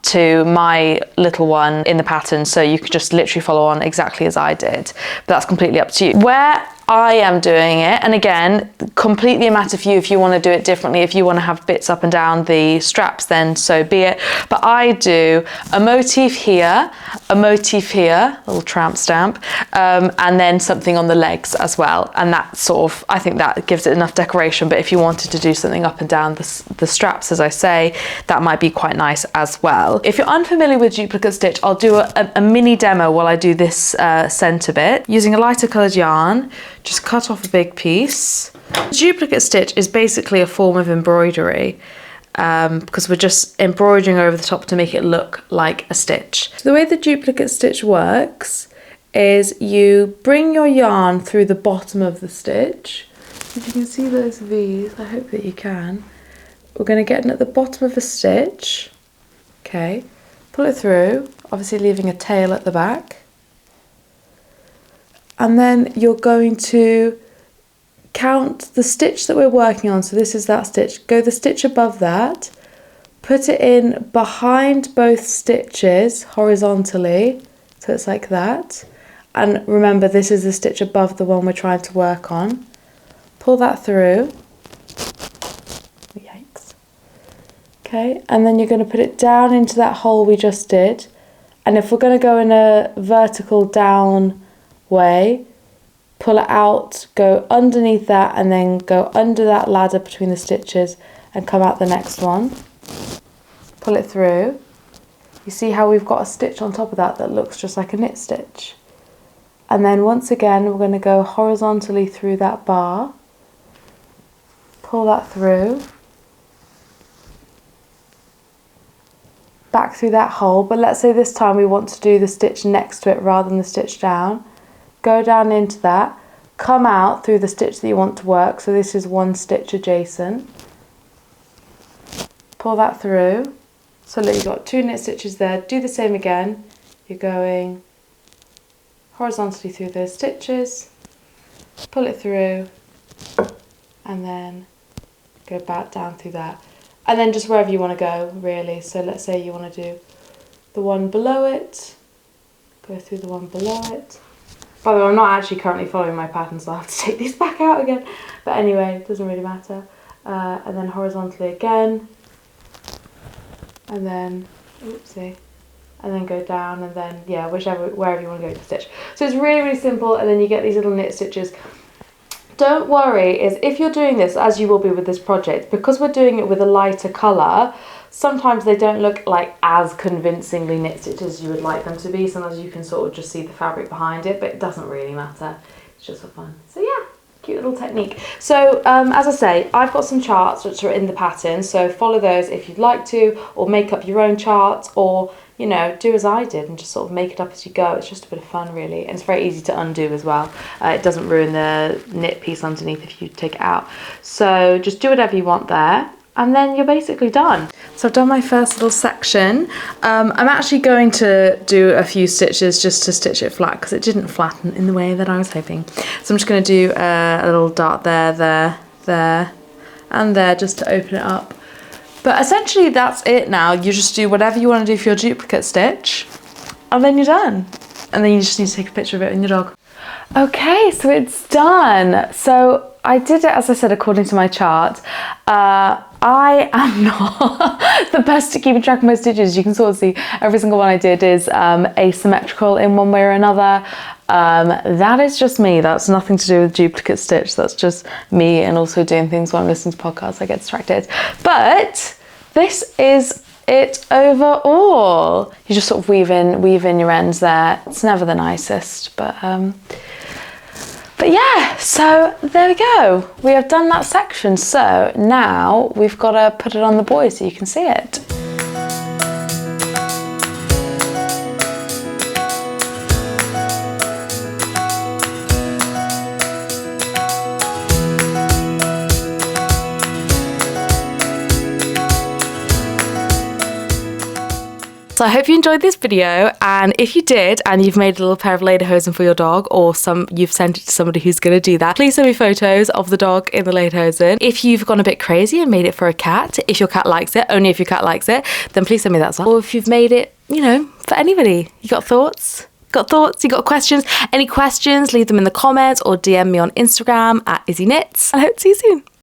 to my little one in the pattern, so you could just literally follow on exactly as I did, but that's completely up to you. Where I am doing it. And again, completely a matter for you if you want to do it differently. If you want to have bits up and down the straps, then so be it. But I do a motif here, a motif here, little tramp stamp, and then something on the legs as well. And that sort of, I think that gives it enough decoration. But if you wanted to do something up and down the straps, as I say, that might be quite nice as well. If you're unfamiliar with duplicate stitch, I'll do a mini demo while I do this center bit. Using a lighter coloured yarn, just cut off a big piece. Duplicate stitch is basically a form of embroidery because we're just embroidering over the top to make it look like a stitch. So the way the duplicate stitch works is you bring your yarn through the bottom of the stitch. If you can see those V's, I hope that you can. We're going to get in at the bottom of the stitch, okay, pull it through, obviously leaving a tail at the back. And then you're going to count the stitch that we're working on. So this is that stitch. Go the stitch above that, put it in behind both stitches horizontally. So it's like that. And remember, this is the stitch above the one we're trying to work on. Pull that through. Yikes. Okay, and then you're going to put it down into that hole we just did. And if we're going to go in a vertical down way, pull it out, go underneath that, and then go under that ladder between the stitches and come out the next one. Pull it through. You see how we've got a stitch on top of that that looks just like a knit stitch. And then once again, we're going to go horizontally through that bar, pull that through, back through that hole, but let's say this time we want to do the stitch next to it rather than the stitch down. Go down into that, come out through the stitch that you want to work, so this is one stitch adjacent. Pull that through. So look, you've got 2 knit stitches there. Do the same again. You're going horizontally through those stitches, pull it through, and then go back down through that. And then just wherever you want to go, really. So let's say you want to do the one below it, go through the one below it. By the way, I'm not actually currently following my pattern, so I'll have to take these back out again. But anyway, it doesn't really matter. And then horizontally again. And then, oopsie. And then go down, and then, yeah, wherever you want to go with the stitch. So it's really, really simple, and then you get these little knit stitches. Don't worry, is if you're doing this, as you will be with this project, because we're doing it with a lighter colour, sometimes they don't look like as convincingly knit stitches as you would like them to be. Sometimes you can sort of just see the fabric behind it, but it doesn't really matter. It's just for fun. So yeah, cute little technique. So as I say, I've got some charts which are in the pattern, so follow those if you'd like to, or make up your own charts, or you know, do as I did and just sort of make it up as you go. It's just a bit of fun, really, and it's very easy to undo as well. It doesn't ruin the knit piece underneath if you take it out. So just do whatever you want there, and then you're basically done. So I've done my first little section. I'm actually going to do a few stitches just to stitch it flat because it didn't flatten in the way that I was hoping. So I'm just going to do a little dart there, there, and there just to open it up. But essentially that's it now. You just do whatever you want to do for your duplicate stitch, and then you're done. And then you just need to take a picture of it with your dog. Okay, so it's done. So I did it, as I said, according to my chart. I am not the best at keeping track of my stitches. You can sort of see every single one I did is asymmetrical in one way or another. That is just me. That's nothing to do with duplicate stitch. That's just me, and also doing things while I'm listening to podcasts. I get distracted. But this is it overall. You just sort of weave in your ends there. It's never the nicest, but yeah, so there we go. We have done that section. So now we've got to put it on the boy so you can see it. So I hope you enjoyed this video, and if you did and you've made a little pair of lederhosen for your dog, or you've sent it to somebody who's going to do that, please send me photos of the dog in the lederhosen. If you've gone a bit crazy and made it for a cat, if your cat likes it, only if your cat likes it, then please send me that as well. Or if you've made it, you know, for anybody, you got thoughts? got thoughts, you got questions, any questions, leave them in the comments or DM me on Instagram at IzzyKnits. I hope to see you soon.